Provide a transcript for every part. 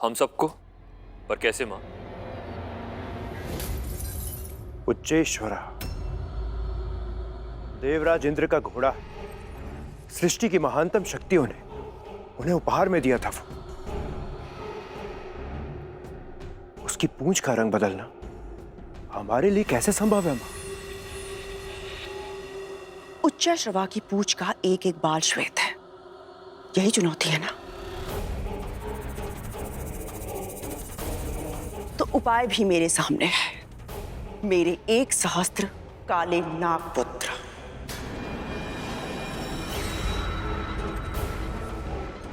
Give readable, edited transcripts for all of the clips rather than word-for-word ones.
हम सबको? पर कैसे मां? उच्चेश्वरा देवराज इंद्र का घोड़ा है। सृष्टि की महानतम शक्तियों ने उन्हें उपहार में दिया था। उसकी पूंछ का रंग बदलना हमारे लिए कैसे संभव है मां? उच्चैश्रवा की पूंछ का एक एक बाल श्वेत है। यही चुनौती है ना? तो उपाय भी मेरे सामने है। मेरे एक सहस्त्र काले नागपुत्र।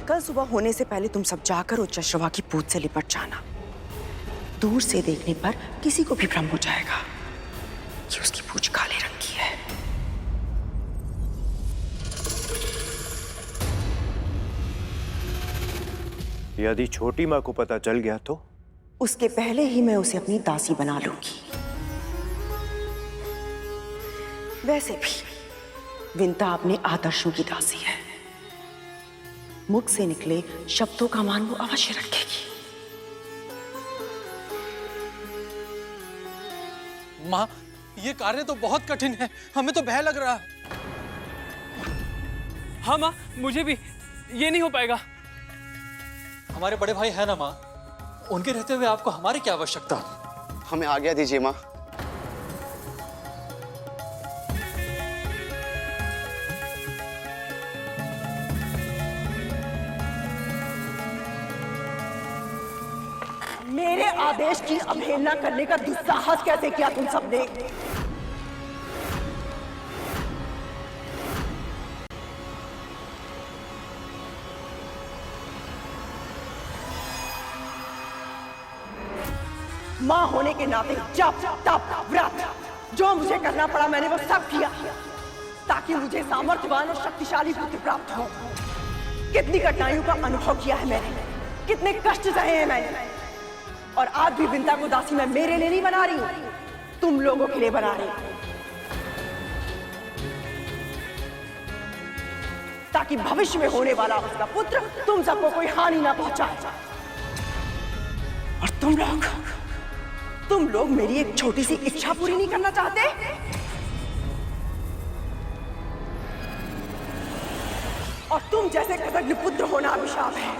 कल सुबह होने से पहले तुम सब जाकर उच्चैश्रवा की पूंछ से लिपट जाना। दूर से देखने पर किसी को भी भ्रम हो जाएगा कि उसकी पूंछ काले रंग की है। यदि छोटी मां को पता चल गया तो? उसके पहले ही मैं उसे अपनी दासी बना लूंगी। वैसे भी विंता अपने आदर्शों की दासी है। मुख से निकले शब्दों का मान वो अवश्य रखेगी। माँ, ये कार्य तो बहुत कठिन है, हमें तो भय लग रहा है। हाँ माँ, मुझे भी ये नहीं हो पाएगा। हमारे बड़े भाई है ना माँ, उनके रहते हुए आपको हमारी क्या आवश्यकता? हमें आज्ञा दीजिए माँ। मेरे आदेश की अवहेलना करने का दुस्साहस कैसे किया तुम सबने? मां होने के नाते जप तप व्रत जो मुझे करना पड़ा मैंने वो सब किया ताकि मुझे सामर्थ्यवान और शक्तिशाली पुत्र प्राप्त हो। कितनी कठिनाइयों का अनुभव किया है मैंने, कितने कष्ट सहे हैं मैंने, और आज भी विंता को दासी मैं मेरे लिए नहीं बना रही हूं, तुम लोगों के लिए बना रही हूं, ताकि भविष्य में होने वाला उसका पुत्र तुम सबको कोई हानि ना पहुंचाए। और तुम लोग मेरी एक छोटी सी इच्छा पूरी नहीं करना चाहते? और तुम जैसे कृतज्ञ पुत्र होना अभिशाप है।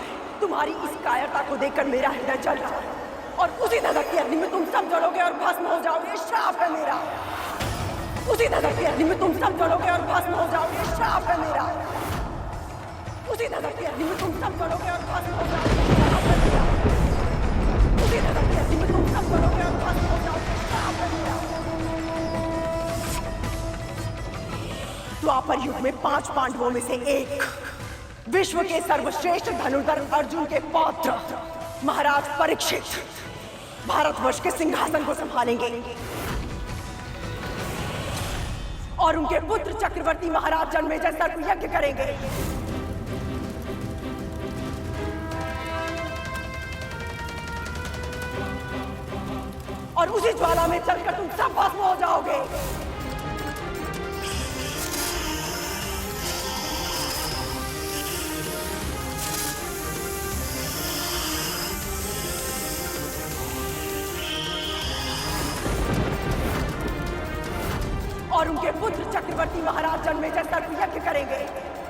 तुम्हारी इस कायरता को देखकर मेरा हृदय जल रहा है, और उसी धधकती अग्नि में तुम सब जलोगे और भस्म हो जाओगे। श्राप है मेरा। उसी धधकती अग्नि में तुम सब जलोगे और भस्म हो जाओगे। श्राप है मेरा। उसी धधकती अग्नि में तुम सब जलोगे और भस्म हो जाओगे। श्राप है मेरा। उसी धधकती अग्नि में तुम सब जलोगे और भस्म हो जाओगे। श्राप है मेरा। द्वापर युग में 5 पांडवों में से एक, विश्व के सर्वश्रेष्ठ धनुर्धर अर्जुन के पौत्र महाराज परीक्षित भारतवर्ष के सिंहासन को संभालेंगे, और उनके पुत्र चक्रवर्ती महाराज जन्मेजय सर्प यज्ञ करेंगे। और उसी ज्वाला में चलकर तुम सब भस्म हो जाओगे। और उनके पुत्र चक्रवर्ती महाराज जन्मेजय सर्प यज्ञ करेंगे,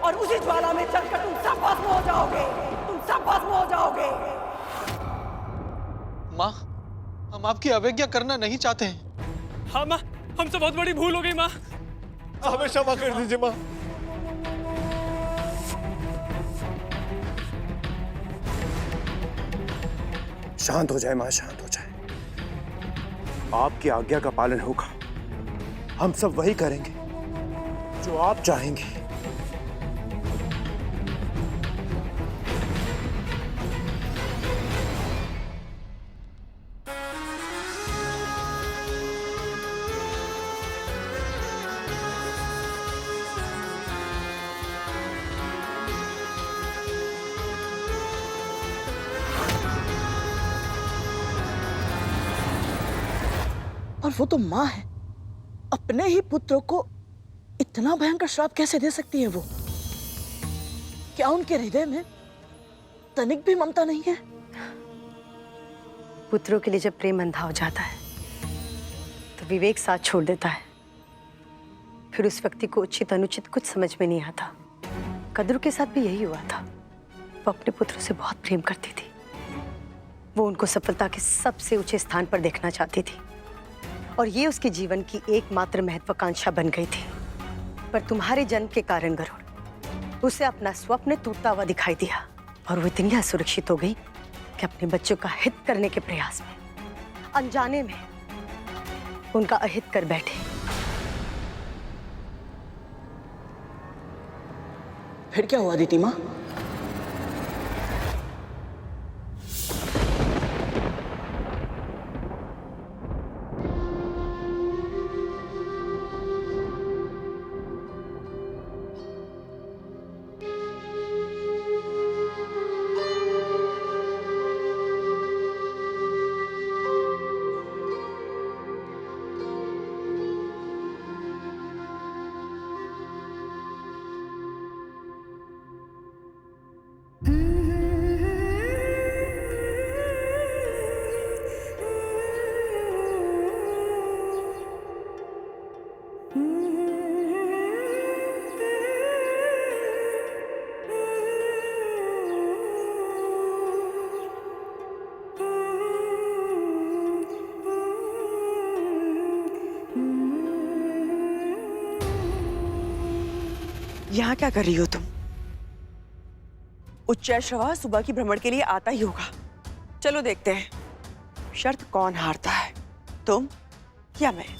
और उसी ज्वाला में चलकर तुम सब भस्म हो जाओगे। तुम सब भस्म हो जाओगे। माँ, हम आपकी अवज्ञा करना नहीं चाहते हैं। हाँ माँ, हमसे बहुत बड़ी भूल हो गई माँ। हमें क्षमा कर दीजिए माँ। शांत हो जाए मां, शांत हो जाए। आपकी आज्ञा का पालन होगा। हम सब वही करेंगे जो आप चाहेंगे। और वो तो माँ है, अपने ही पुत्रों को इतना भयंकर श्राप कैसे दे सकती है वो? क्या उनके हृदय में तनिक भी ममता नहीं है? पुत्रों के लिए जब प्रेम अंधा हो जाता है तो विवेक साथ छोड़ देता है। फिर उस व्यक्ति को उचित अनुचित कुछ समझ में नहीं आता। कद्रू के साथ भी यही हुआ था। वो अपने पुत्रों से बहुत प्रेम करती थी। वो उनको सफलता के सबसे ऊंचे स्थान पर देखना चाहती थी और ये उसके जीवन की एकमात्र महत्वाकांक्षा बन गई थी। पर तुम्हारे जन्म के कारण गरुड़, उसे अपना स्वप्न टूटता हुआ दिखाई दिया और वो इतनी असुरक्षित हो गई कि अपने बच्चों का हित करने के प्रयास में अनजाने में उनका अहित कर बैठे। फिर क्या हुआ दीदी माँ? यहाँ क्या कर रही हो तुम? उच्चैश्रवा सुबह की भ्रमण के लिए आता ही होगा। चलो देखते हैं शर्त कौन हारता है, तुम या मैं।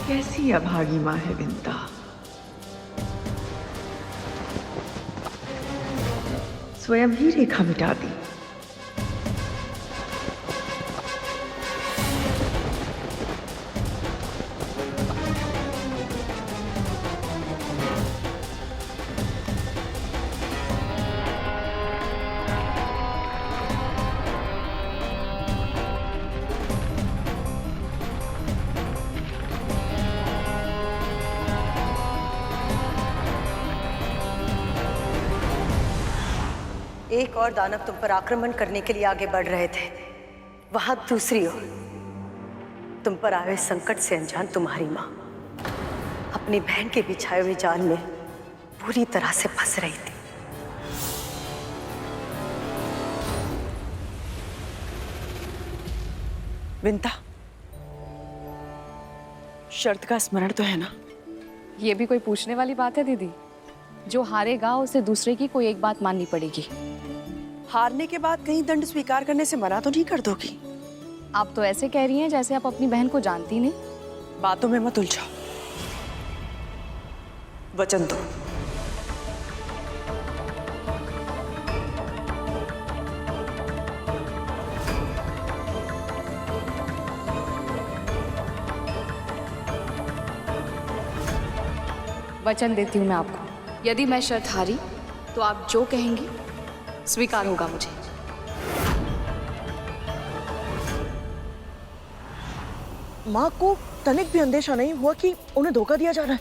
कैसी अभागी माँ है विंता। स्वयं ही रेखा मिटा दी। एक और दानव तुम पर आक्रमण करने के लिए आगे बढ़ रहे थे, वहां दूसरी ओर तुम पर आए संकट से अनजान तुम्हारी मां अपनी बहन के बिछाए हुए जाल में पूरी तरह से फंस रही थी। विंता, शर्त का स्मरण तो है ना? ये भी कोई पूछने वाली बात है दीदी? जो हारेगा उसे दूसरे की कोई एक बात माननी पड़ेगी। हारने के बाद कहीं दंड स्वीकार करने से मना तो नहीं कर दोगी? आप तो ऐसे कह रही हैं जैसे आप अपनी बहन को जानती नहीं। बातों में मत उलझाओ, वचन दो। वचन देती हूँ मैं आपको, यदि मैं शर्त हारी तो आप जो कहेंगी स्वीकार होगा मुझे। माँ को तनिक भी अंदेशा नहीं हुआ कि उन्हें धोखा दिया जा रहा है।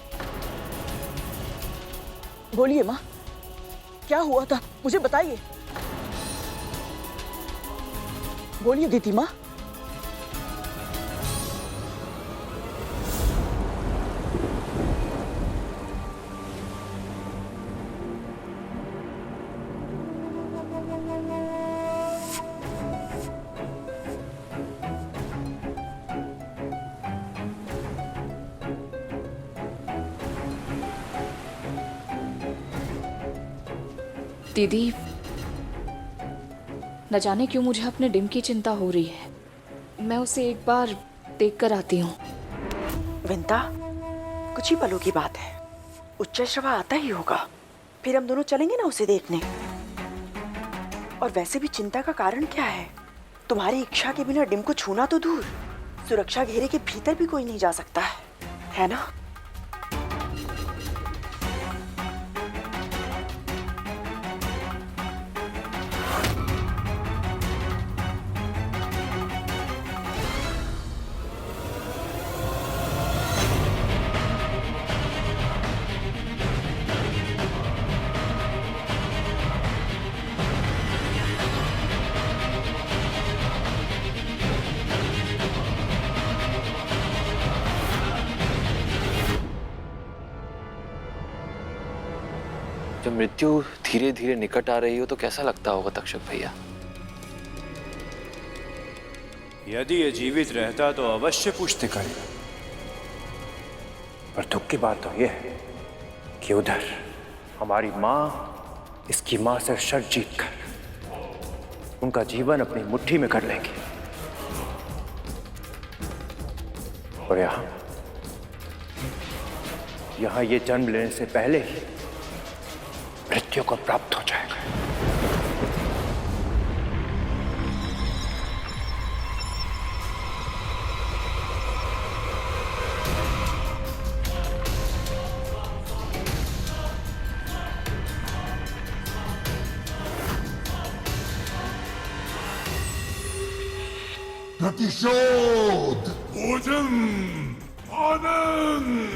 बोलिए माँ, क्या हुआ था, मुझे बताइए। बोलिए दीदी माँ। दीदी, न जाने क्यों मुझे अपने डिम की चिंता हो रही है। मैं उसे एक बार देख कर आती हूँ। विंता, कुछ ही पलों की बात है, उच्चैश्रवा आता ही होगा, फिर हम दोनों चलेंगे ना उसे देखने। और वैसे भी चिंता का कारण क्या है? तुम्हारी इच्छा के बिना डिम को छूना तो दूर, सुरक्षा घेरे के भीतर भी कोई नहीं जा सकता है ना? मृत्यु धीरे धीरे निकट आ रही हो तो कैसा लगता होगा तक्षक भैया? यदि ये जीवित रहता तो अवश्य पूछते करेगा। पर दुख की बात तो यह है कि उधर हमारी माँ इसकी माँ से शर्त जीत कर उनका जीवन अपनी मुट्ठी में कर लेंगे, और यहां ये जन्म लेने से पहले ही मृत्यु को प्राप्त हो जाएगा। प्रतिशोध, भोजन, आनंद।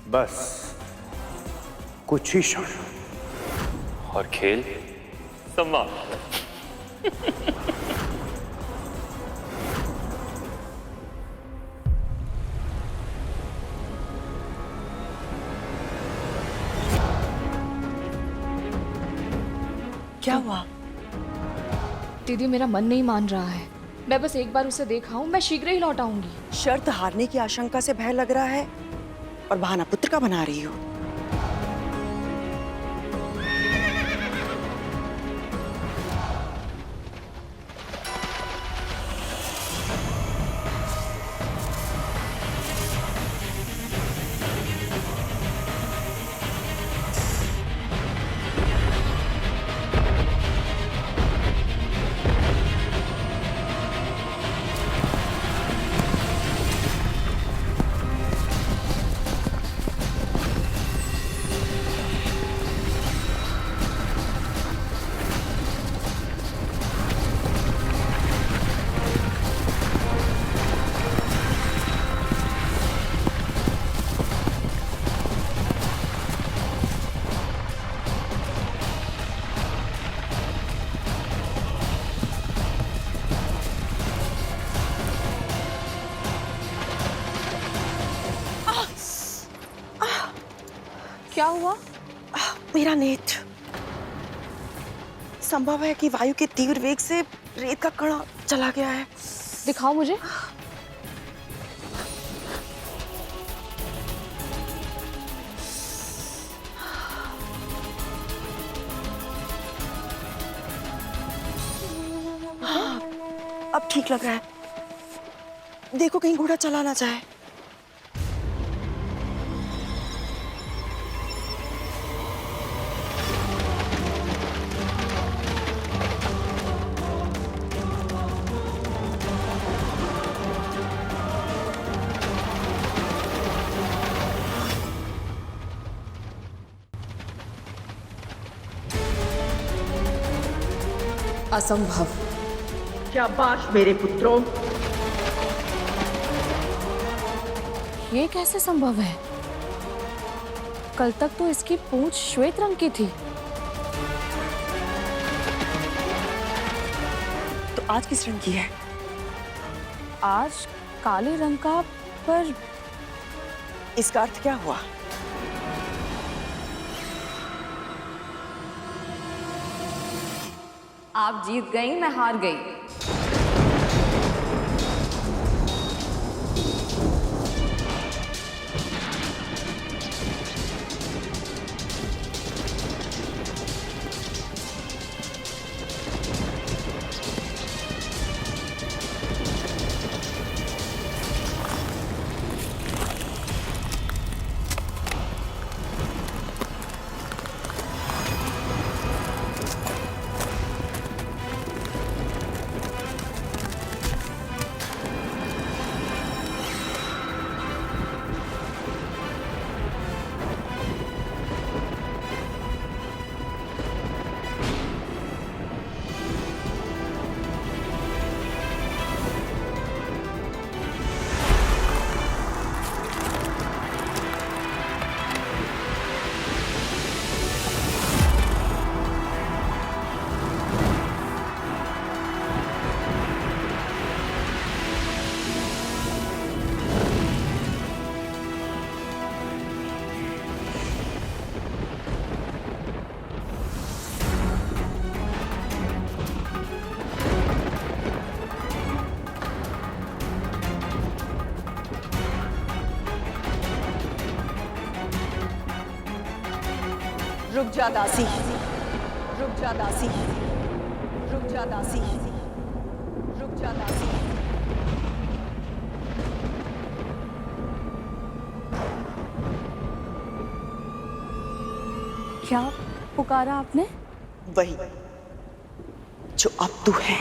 बस कुछ ही क्षण और खेल समाप्त। क्या हुआ? दीदी मेरा मन नहीं मान रहा है। मैं बस एक बार उसे देखा हूँ, मैं शीघ्र ही लौट आऊंगी। शर्त हारने की आशंका से भय लग रहा है और बहाना पुत्र का बना रही हो। क्या हुआ? मेरा नेत्र। संभव है कि वायु के तीव्र वेग से रेत का कण चला गया है। दिखाओ मुझे। अब ठीक लग रहा है। देखो कहीं घोड़ा चला ना जाए। असंभव। शाबाश मेरे पुत्रों। ये कैसे संभव है? कल तक तो इसकी पूंछ श्वेत रंग की थी। तो आज किस रंग की है? आज काले रंग का, पर इसका अर्थ क्या हुआ? आप जीत गई, मैं हार गई। रुक जा दासी, रुक जा दासी, रुक जा दासी, रुक जा दासी। क्या पुकारा आपने? वही जो अब तू है।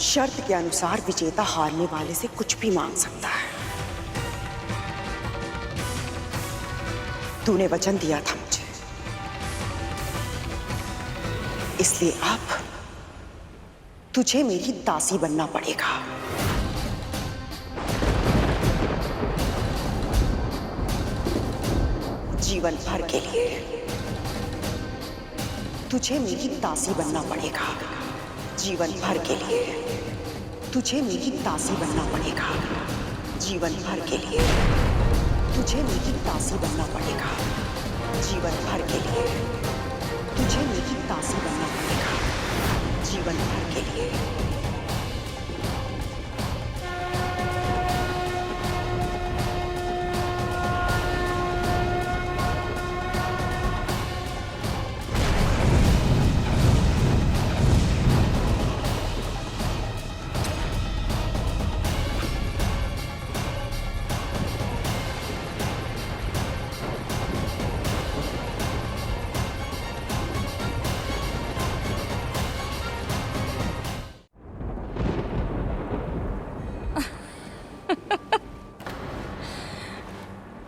शर्त के अनुसार विजेता हारने वाले से कुछ भी मांग सकता है। तूने वचन दिया था मुझे, इसलिए अब तुझे मेरी दासी बनना पड़ेगा। जीवन भर के लिए तुझे मेरी दासी बनना पड़ेगा। जीवन भर के लिए तुझे मेरी दासी बनना पड़ेगा। जीवन भर के लिए तुझे मेरी दासी बनना पड़ेगा। जीवन भर के लिए तुझे मेरी दासी बनना पड़ेगा। जीवन भर के लिए।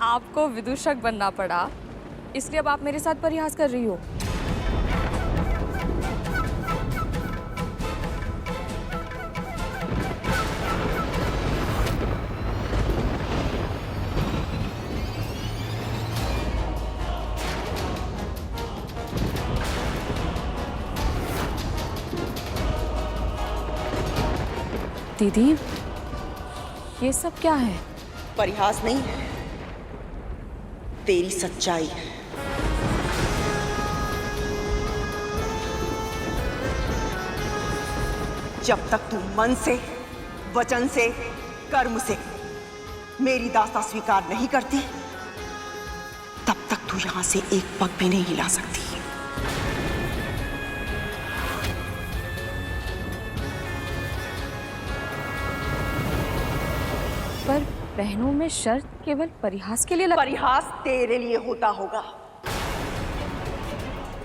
आपको विदूषक बनना पड़ा, इसलिए अब आप मेरे साथ परिहास कर रही हो। दीदी, ये सब क्या है? परिहास नहीं है, तेरी सच्चाई है। जब तक तू मन से, वचन से, कर्म से मेरी दास्ता स्वीकार नहीं करती, तब तक तू यहां से एक पग भी नहीं हिला सकती। पर बहनों में शर्त केवल परिहास के लिए परिहास तेरे लिए होता होगा,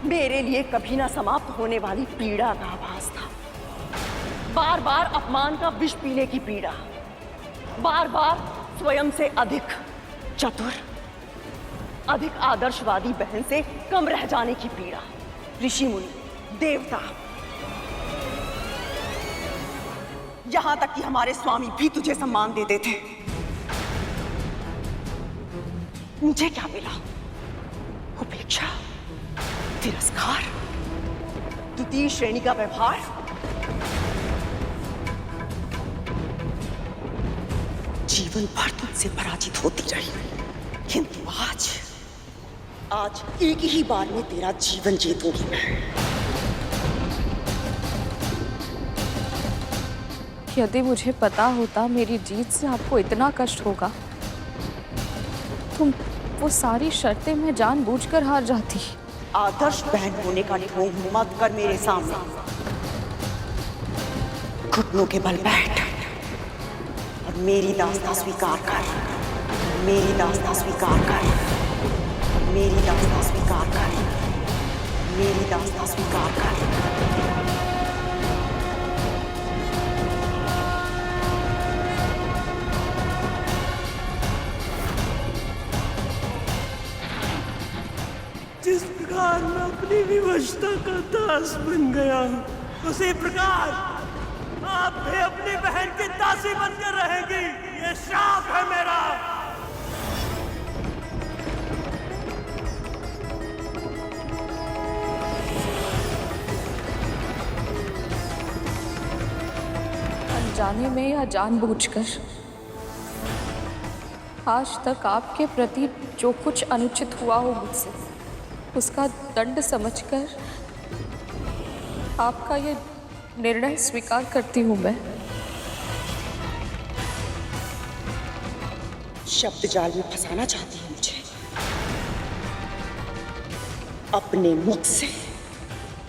मेरे लिए कभी ना समाप्त होने वाली पीड़ा का आभास था। बार बार अपमान का विष पीने की पीड़ा, बार बार स्वयं से अधिक चतुर, अधिक आदर्शवादी बहन से कम रह जाने की पीड़ा। ऋषि मुनि, देवता, यहां तक कि हमारे स्वामी भी तुझे सम्मान देते थे। मुझे क्या मिला? उपेक्षा, तिरस्कार, द्वितीय श्रेणी का व्यवहार। जीवन भर तुझसे पराजित होती रही, किंतु आज एक ही बार में तेरा जीवन जीतूंगी मैं। यदि मुझे पता होता मेरी जीत से आपको इतना कष्ट होगा, तो वो सारी शर्तें मैं जानबूझकर हार जाती। आदर्श बहन होने का ढोंग मत कर मेरे सामने। घुटनों के बल बैठ और मेरी दास्तां स्वीकार कर। मेरी दास्तां स्वीकार कर। मेरी दास्तां स्वीकार कर। मेरी दास्तां स्वीकार कर। जिस प्रकार मैं अपनी विवशता का दास बन गया, उसी प्रकार आप भी अपनी बहन की दासी बनकर रहेंगी। ये श्राप है मेरा। अनजाने में या जानबूझकर आज तक आपके प्रति जो कुछ अनुचित हुआ हो मुझसे, उसका दंड समझकर आपका ये निर्णय स्वीकार करती हूँ मैं। शब्द जाल में फंसाना चाहती है मुझे। अपने मुख से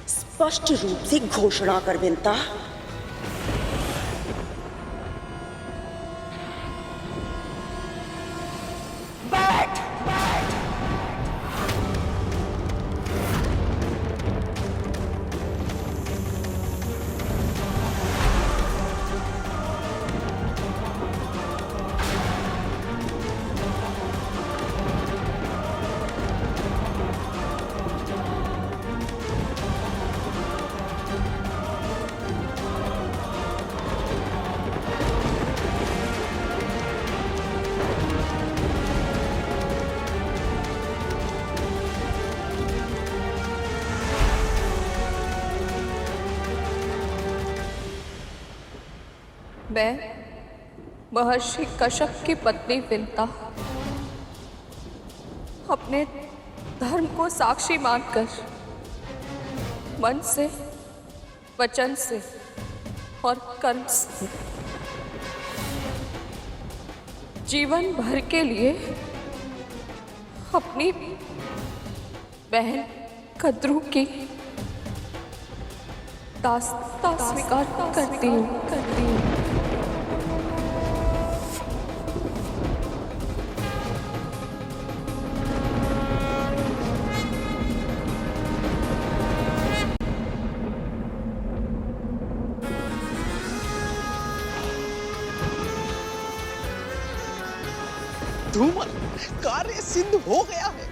स्पष्ट रूप से घोषणा कर विंता। बैठ। मैं महर्षि कश्यप की पत्नी विंता अपने धर्म को साक्षी मानकर मन से, वचन से और कर्म से जीवन भर के लिए अपनी बहन कद्रू की दास्तां स्वीकार करती हूँ। धूमल, कार्य सिद्ध हो गया है।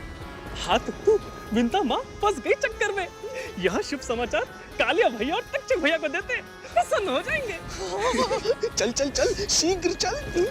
हाँ तू विंता माँ फंस गई चक्कर में। यह शुभ समाचार कालिया भैया और तक्षक भैया को देते प्रसन्न हो जाएंगे। चल चल चल, शीघ्र चल।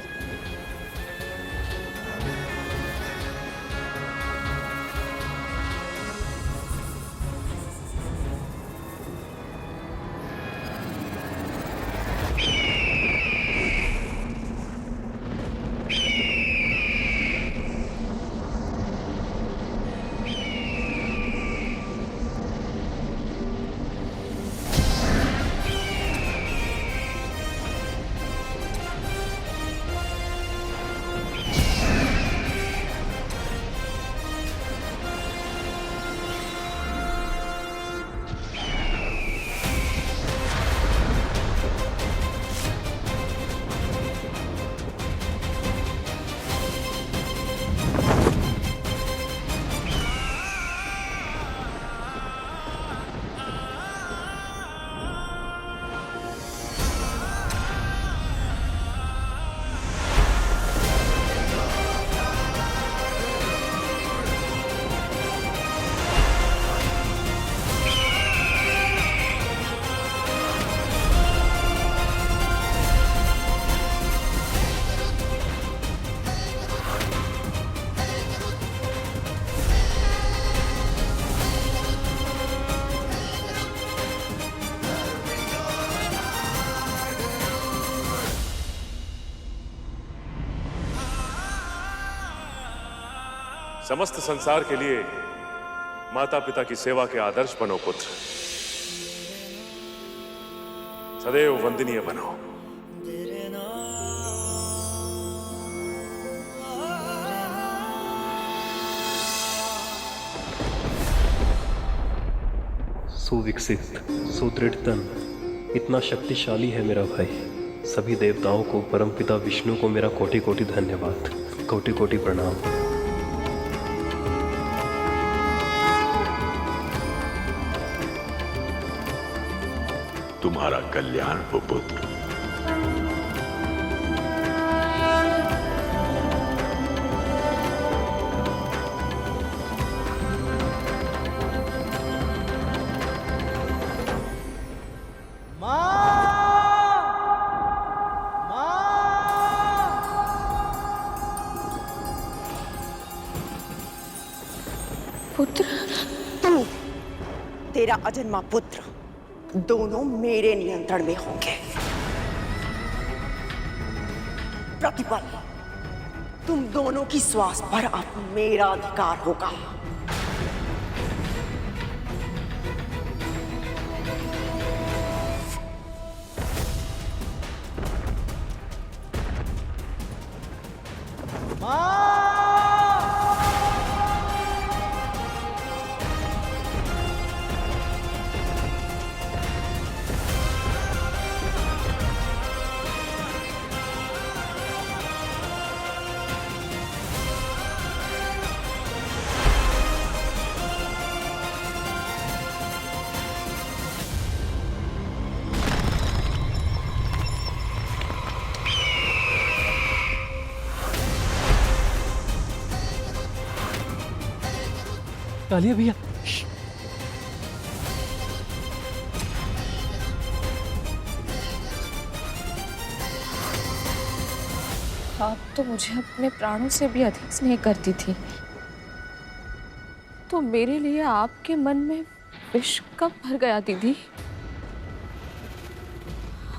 समस्त संसार के लिए माता पिता की सेवा के आदर्श बनो पुत्र, सदैव वंदनीय बनो। सुविकसित, सुदृढ़ तन, इतना शक्तिशाली है मेरा भाई। सभी देवताओं को, परमपिता विष्णु को मेरा कोटि कोटि धन्यवाद, कोटि कोटि प्रणाम। तुम्हारा कल्याण हो पुत्र। पुत्र, तू, तेरा अजन्मा पुत्र दोनों मेरे नियंत्रण में होंगे। प्रतिपल तुम दोनों की श्वास पर अब मेरा अधिकार होगा। कालिया भैया, आप तो मुझे अपने प्राणों से भी अधिक स्नेह करती थी, तो मेरे लिए आपके मन में विष कब भर गया दीदी?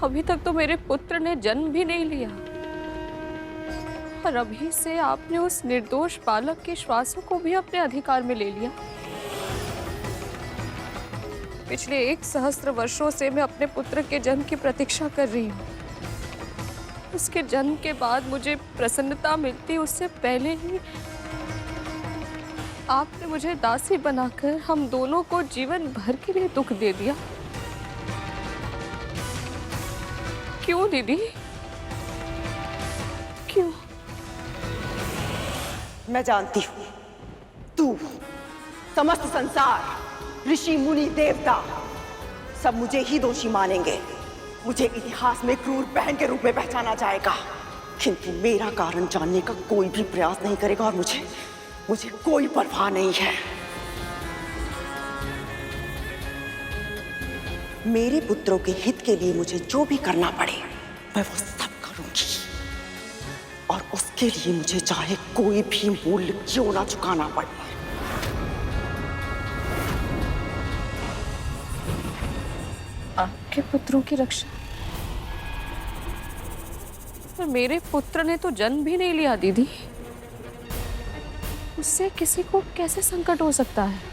अभी तक तो मेरे पुत्र ने जन्म भी नहीं लिया और अभी से आपने उस निर्दोष बालक के श्वासों को भी अपने अधिकार में ले लिया। पिछले 1 सहस्त्र वर्षों से मैं अपने पुत्र के जन्म की प्रतीक्षा कर रही हूँ। उसके जन्म के बाद मुझे प्रसन्नता मिलती, उससे पहले ही आपने मुझे दासी बनाकर हम दोनों को जीवन भर के लिए दुख दे दिया। क्यों दीदी, क्यों? मैं जानती हूँ, तू, समस्त संसार, ऋषि मुनि देवता सब मुझे ही दोषी मानेंगे। मुझे इतिहास में क्रूर बहन के रूप में पहचाना जाएगा, किंतु मेरा कारण जानने का कोई भी प्रयास नहीं करेगा और मुझे कोई परवाह नहीं है। मेरे पुत्रों के हित के लिए मुझे जो भी करना पड़े मैं वो सब करूंगी, और उसके लिए मुझे चाहे कोई भी मूल्य क्यों ना चुकाना पड़े। आपके पुत्रों की रक्षा? पर मेरे पुत्र ने तो जन्म भी नहीं लिया दीदी, उससे किसी को कैसे संकट हो सकता है?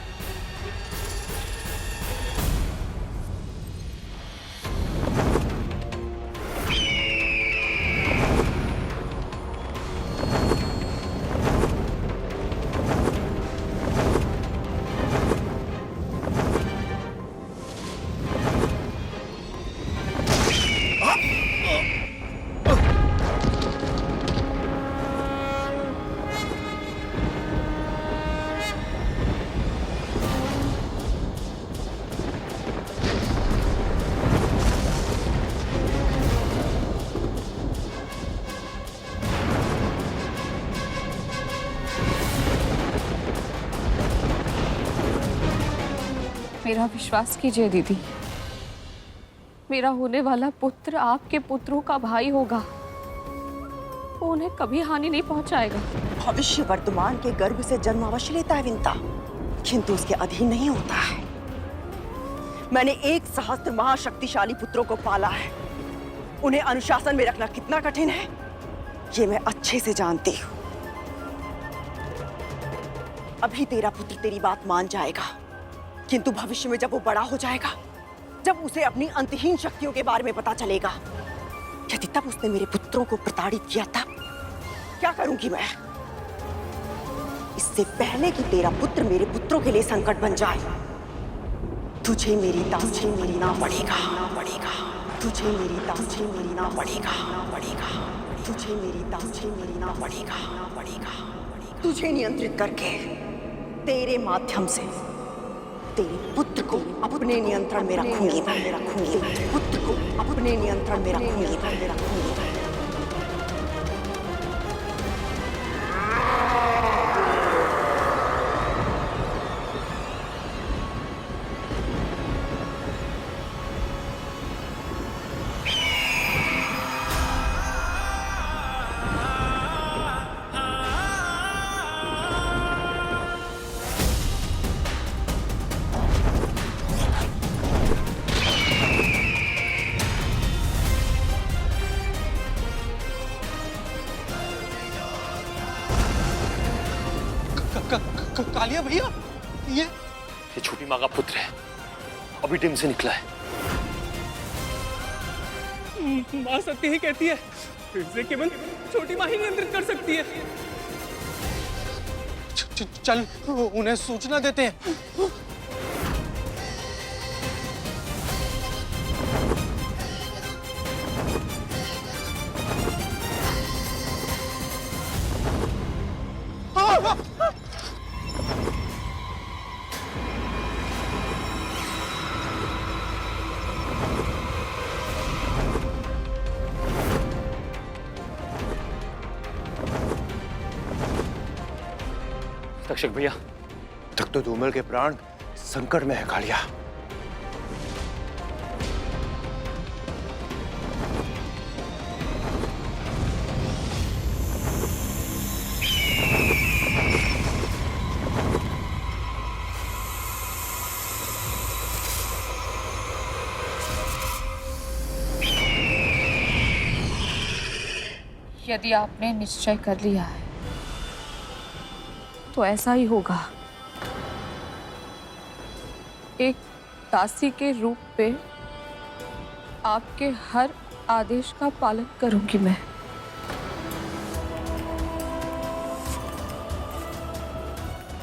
मेरा विश्वास कीजिए दीदी, मेरा होने वाला पुत्र आपके पुत्रों का भाई होगा, वो उन्हें कभी हानि नहीं पहुंचाएगा। भविष्य वर्तमान के गर्भ से जन्म अवश्य लेता है विंता, किंतु उसके अधीन नहीं होता है। मैंने 1 सहस्त्र महाशक्तिशाली पुत्रों को पाला है, उन्हें अनुशासन में रखना कितना कठिन है ये मैं अच्छे से जानती हूँ। अभी तेरा पुत्र तेरी बात मान जाएगा, किंतु भविष्य में जब वो बड़ा हो जाएगा, जब उसे अपनी अंतहीन शक्तियों के बारे में पता चलेगा, यदि तब उसने मेरे पुत्रों को प्रताड़ित किया तब क्या करूंगी मैं? इससे पहले कि तेरा पुत्र मेरे पुत्रों के लिए संकट बन जाए, तुझे मेरी दासी मरना पड़ेगा, तुझे मेरी दासी मरना पड़ेगा, तुझे मेरी दासी मरना पड़ेगा। तुझे नियंत्रित करके तेरे माध्यम से तेरे पुत्र को अपने नियंत्रण में रखूंगी मैं, पुत्र को अपने नियंत्रण में रखूंगी। कालिया भैया, ये छोटी माँ का पुत्र है, अभी टीम से निकला है। माँ सत्य ही कहती है, इसे केवल छोटी माँ ही नियंत्रित कर सकती है। चल उन्हें सूचना देते हैं। तक्षक भैया, तक तो धूमल के प्राण संकट में है कालिया। यदि आपने निश्चय कर लिया है तो ऐसा ही होगा। एक दासी के रूप पे आपके हर आदेश का पालन करूंगी मैं।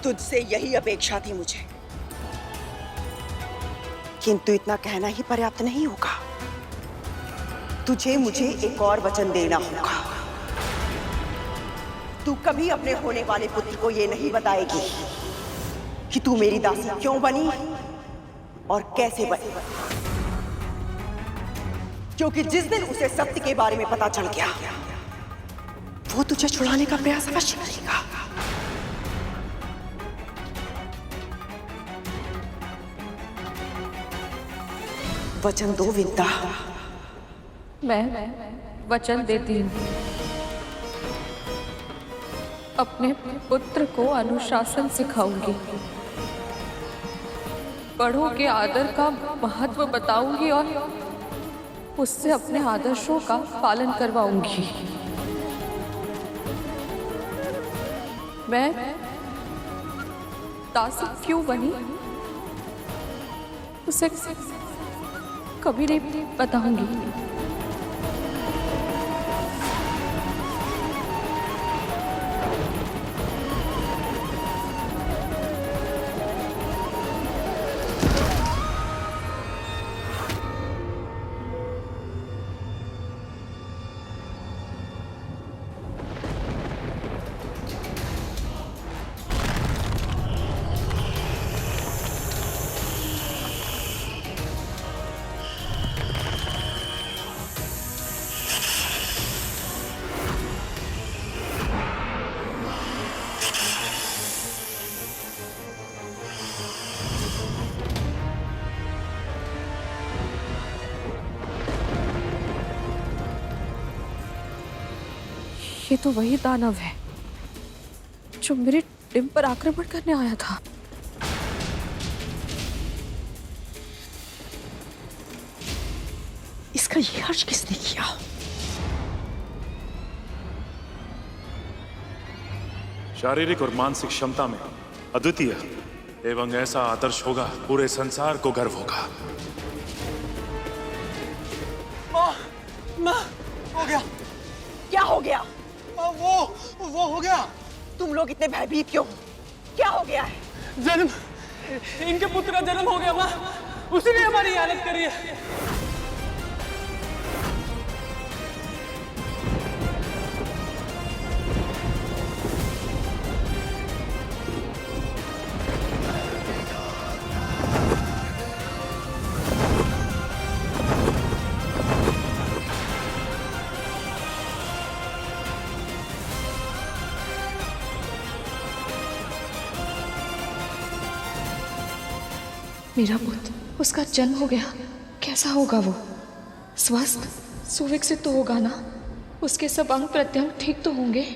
तुझसे यही अपेक्षा थी मुझे, किंतु इतना कहना ही पर्याप्त नहीं होगा। तुझे मुझे एक और वचन देना होगा। तू कभी अपने होने वाले पुत्र को ये नहीं बताएगी कि तू मेरी दासी क्यों बनी और कैसे बनी, क्योंकि जिस दिन उसे सत्य के बारे में पता चल गया वो तुझे छुड़ाने का प्रयास अवश्य करेगा। वचन दो विंता। मैं वचन देती हूँ, अपने पुत्र को अनुशासन सिखाऊंगी, बड़ों के आदर का महत्व बताऊंगी और उससे अपने आदर्शों का पालन करवाऊंगी। मैं दासी क्यों बनी उसे कभी नहीं बताऊंगी। ये तो वही दानव है जो मेरे टिम पर आक्रमण करने आया था। इसका ये हर्ष किसने किया? शारीरिक और मानसिक क्षमता में अद्वितीय एवं ऐसा आदर्श होगा पूरे संसार को गर्व होगा। माँ, हो गया। क्या हो गया? वो हो गया। तुम लोग इतने भयभीत क्यों? क्या हो गया है? जन्म, इनके पुत्र का जन्म हो गया माँ, उसी ने हमारी हालत करी है। मेरा पुत्र, उसका जन्म हो गया। कैसा होगा वो? स्वस्थ सुविकसित तो होगा ना? उसके सब अंग प्रत्यंग ठीक तो होंगे?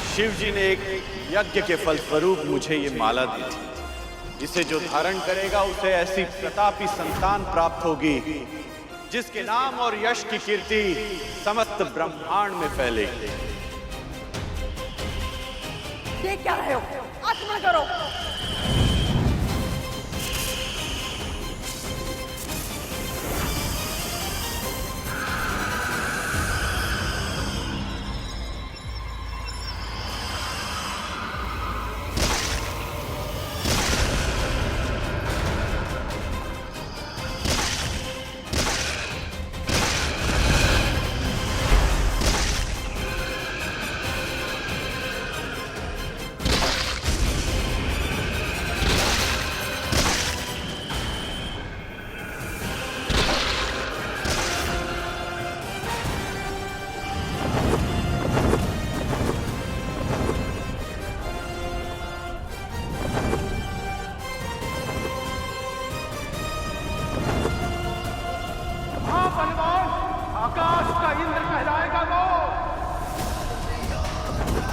शिव जी ने एक यज्ञ के फलस्वरूप मुझे ये माला दी थी। इसे जो धारण करेगा उसे ऐसी प्रतापी संतान प्राप्त होगी जिसके नाम और यश की कीर्ति समस्त ब्रह्मांड में फैलेगी। देख क्या रहे हो? आत्मन करो। आकाश का इंद्र कहलाएगा वो।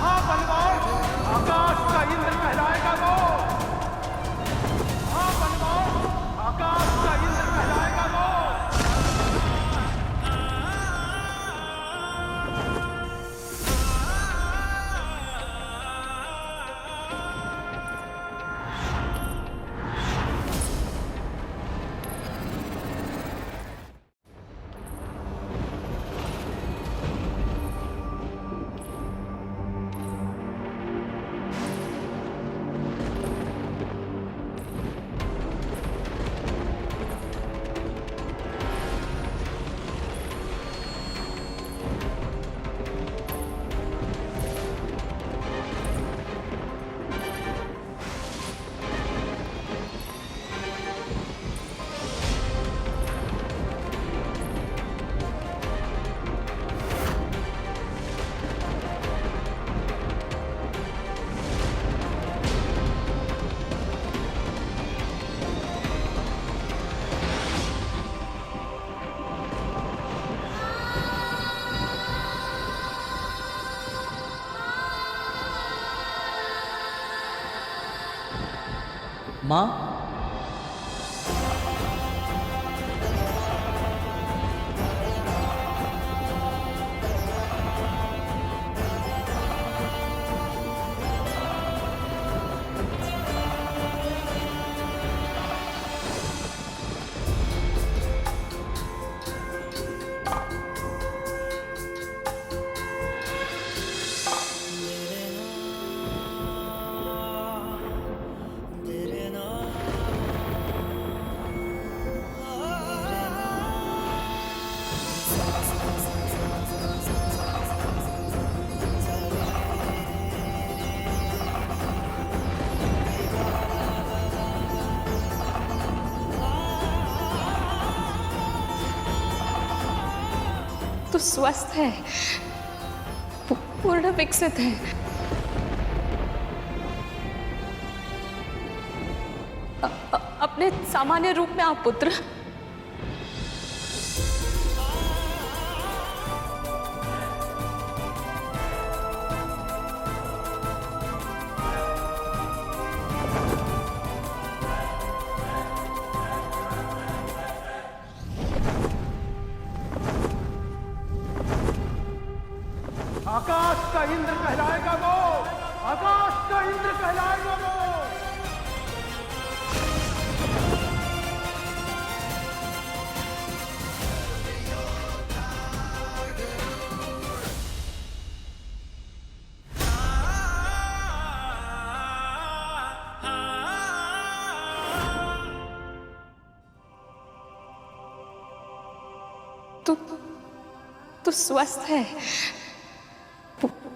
हाँ बलवान, आकाश का इंद्र कहलाएगा वो। हाँ बलवान, आकाश का इंद्र कहलाएगा वो। माँ, तो स्वस्थ है, पूर्ण विकसित है। अपने सामान्य रूप में आप पुत्र। आकाश का इंद्र कहलाएगा वो। आकाश का इंद्र कहलाएगा वो। तो स्वस्थ है,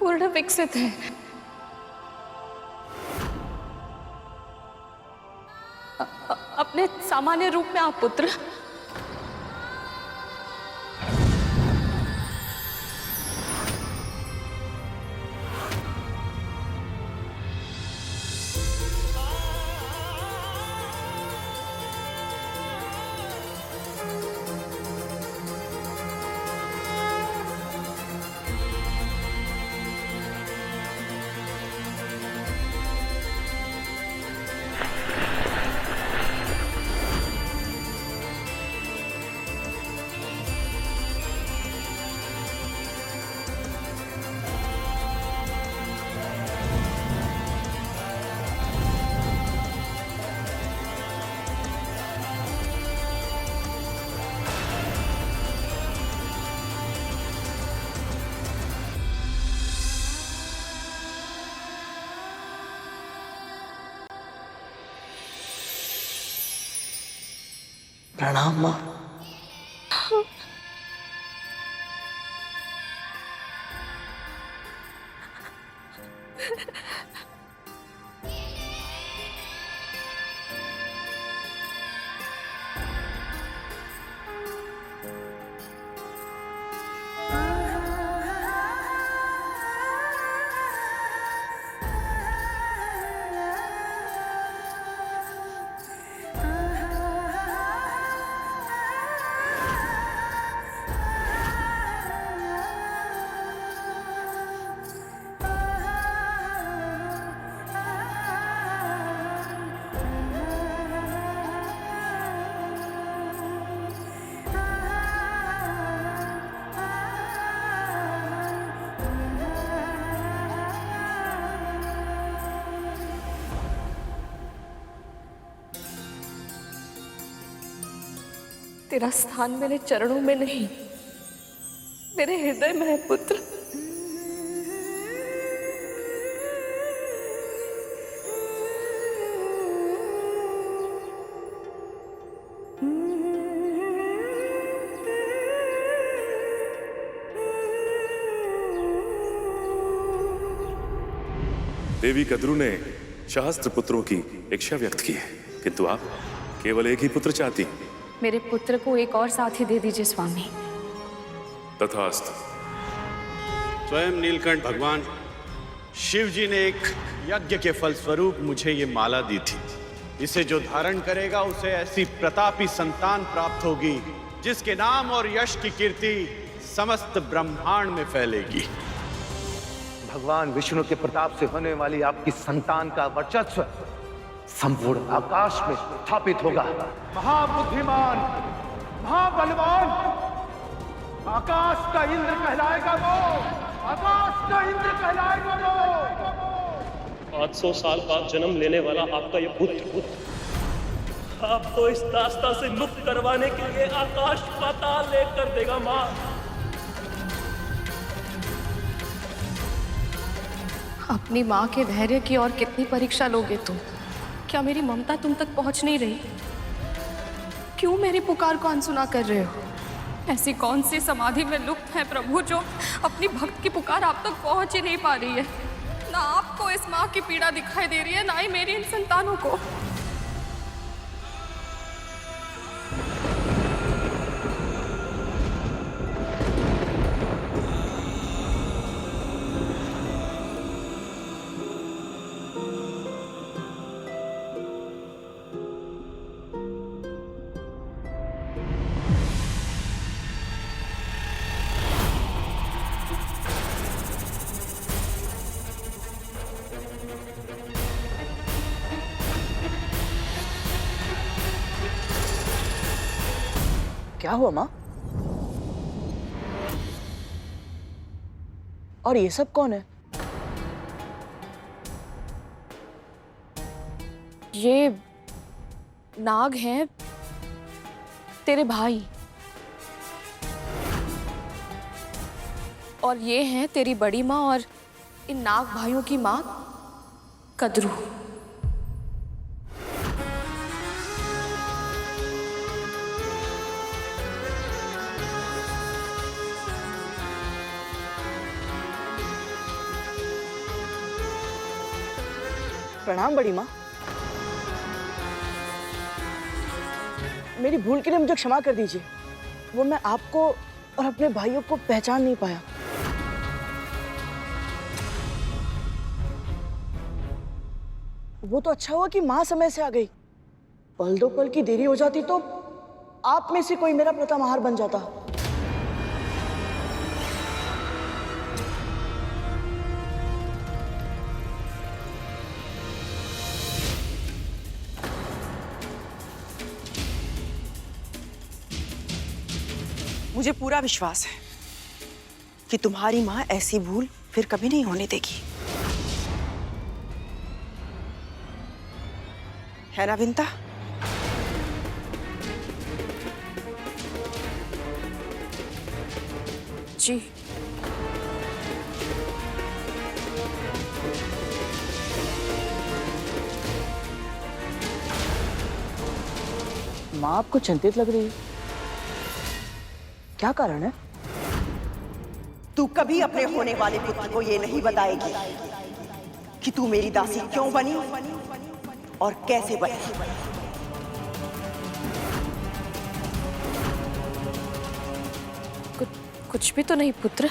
पूर्ण विकसित है। अपने सामान्य रूप में आप पुत्र। प्रणाम माँ। तेरा स्थान मेरे चरणों में नहीं, मेरे हृदय में है पुत्र। देवी कद्रू ने सहस्त्र पुत्रों की इच्छा व्यक्त की है, किंतु आप केवल एक ही पुत्र चाहती हैं। मेरे पुत्र को एक और साथी दे दीजिए स्वामी। तथास्तु। स्वयं नीलकंठ भगवान शिव जी ने एक यज्ञ के फल स्वरूप मुझे ये माला दी थी। इसे जो धारण करेगा उसे ऐसी प्रतापी संतान प्राप्त होगी जिसके नाम और यश की कीर्ति समस्त ब्रह्मांड में फैलेगी। भगवान विष्णु के प्रताप से होने वाली आपकी संतान का वर्चस्व संपूर्ण आकाश में स्थापित होगा। महाबुद्धिमान, महाबलवान, आकाश का इंद्र कहलाएगा वो, आकाश का इंद्र कहलाएगा वो। 800 साल बाद जन्म लेने वाला आपका ये पुत्र आपको इस दास्ता से मुक्त करवाने के लिए आकाश पाताल लेकर देगा मां। अपनी माँ के धैर्य की और कितनी परीक्षा लोगे तुम? क्या मेरी ममता तुम तक पहुंच नहीं रही? क्यों मेरी पुकार को अनसुना कर रहे हो? ऐसी कौन सी समाधि में लुप्त है प्रभु जो अपनी भक्त की पुकार आप तक पहुंच ही नहीं पा रही है? ना आपको इस माँ की पीड़ा दिखाई दे रही है, ना ही मेरी इन संतानों को। क्या हुआ माँ? और ये सब कौन है? ये नाग हैं तेरे भाई, और ये हैं तेरी बड़ी माँ और इन नाग भाइयों की माँ कद्रू। प्रणाम बड़ी माँ। मेरी भूल के लिए मुझे क्षमा कर दीजिए। वो मैं आपको और अपने भाइयों को पहचान नहीं पाया। वो तो अच्छा हुआ कि माँ समय से आ गई। पल दो पल की देरी हो जाती तो आप में से कोई मेरा प्रथम आहार बन जाता। मुझे पूरा विश्वास है कि तुम्हारी माँ ऐसी भूल फिर कभी नहीं होने देगी, है ना विंता? जी। माँ आपको चिंतित लग रही है, क्या कारण है? तू कभी अपने होने वाले पुत्र को ये नहीं बताएगी कि तू मेरी दासी क्यों बनी और कैसे बनी। कुछ भी तो नहीं पुत्र।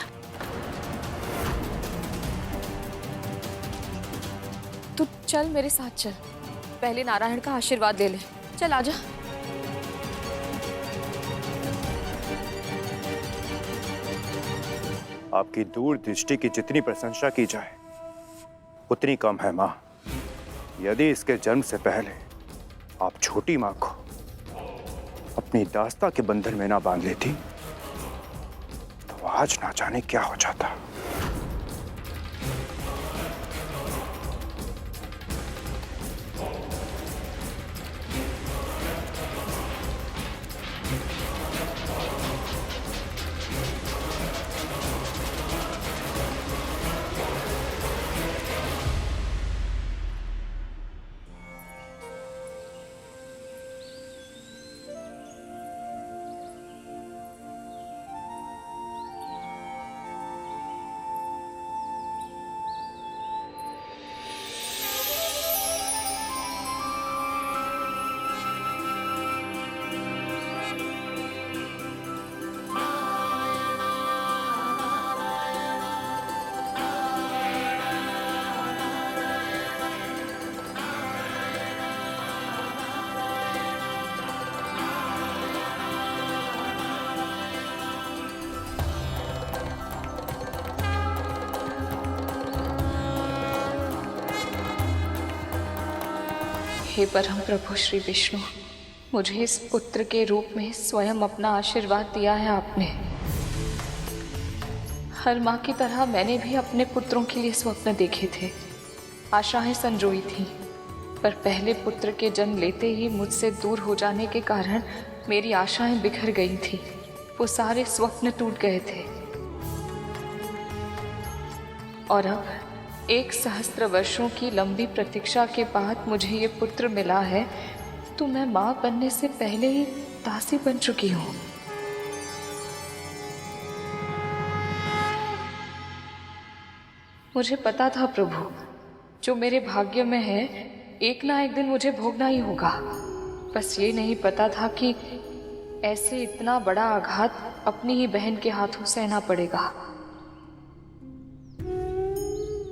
तू चल मेरे साथ चल, पहले नारायण का आशीर्वाद ले ले। चल आजा। आपकी दूरदृष्टि की जितनी प्रशंसा की जाए उतनी कम है मां। यदि इसके जन्म से पहले आप छोटी मां को अपनी दास्ता के बंधन में ना बांध लेती तो आज ना जाने क्या हो जाता। हे परम प्रभु श्री विष्णु, मुझे इस पुत्र के रूप में स्वयं अपना आशीर्वाद दिया है आपने। हर माँ की तरह मैंने भी अपने पुत्रों के लिए स्वप्न देखे थे, आशाएं संजोई थी, पर पहले पुत्र के जन्म लेते ही मुझसे दूर हो जाने के कारण मेरी आशाएं बिखर गई थी। वो सारे स्वप्न टूट गए थे और अब 1 सहस्त्र वर्षों की लंबी प्रतीक्षा के बाद मुझे ये पुत्र मिला है, तो मैं माँ बनने से पहले ही दासी बन चुकी हूँ। मुझे पता था प्रभु, जो मेरे भाग्य में है एक ना एक दिन मुझे भोगना ही होगा। बस ये नहीं पता था कि ऐसे इतना बड़ा आघात अपनी ही बहन के हाथों सहना पड़ेगा।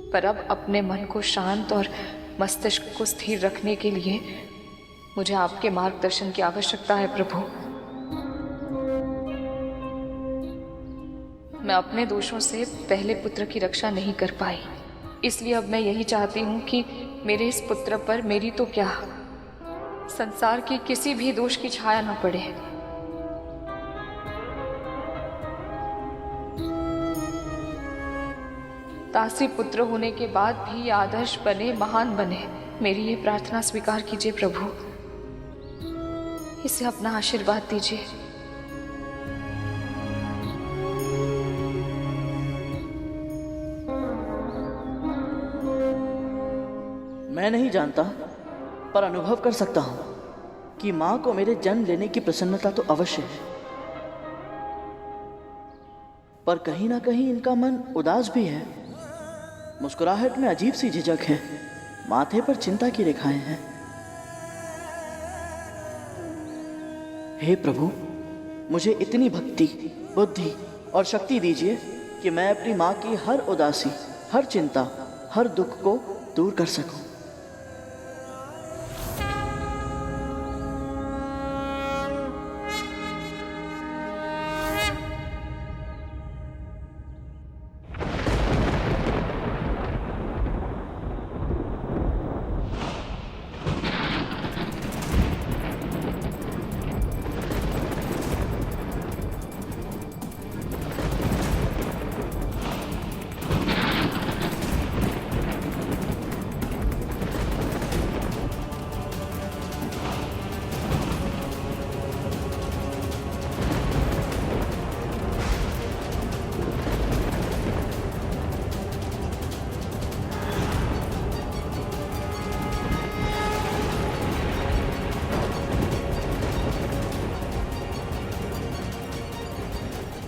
पर अब अपने मन को शांत और मस्तिष्क को स्थिर रखने के लिए मुझे आपके मार्गदर्शन की आवश्यकता है प्रभु। मैं अपने दोषों से पहले पुत्र की रक्षा नहीं कर पाई, इसलिए अब मैं यही चाहती हूँ कि मेरे इस पुत्र पर मेरी तो क्या, संसार की किसी भी दोष की छाया न पड़े। दासी पुत्र होने के बाद भी आदर्श बने, महान बने, मेरी ये प्रार्थना स्वीकार कीजिए प्रभु। इसे अपना आशीर्वाद दीजिए। मैं नहीं जानता, पर अनुभव कर सकता हूं कि मां को मेरे जन्म लेने की प्रसन्नता तो अवश्य है, पर कहीं ना कहीं इनका मन उदास भी है। मुस्कुराहट में अजीब सी झिझक है, माथे पर चिंता की रेखाएं हैं। हे प्रभु, मुझे इतनी भक्ति, बुद्धि और शक्ति दीजिए कि मैं अपनी माँ की हर उदासी, हर चिंता, हर दुख को दूर कर सकूं।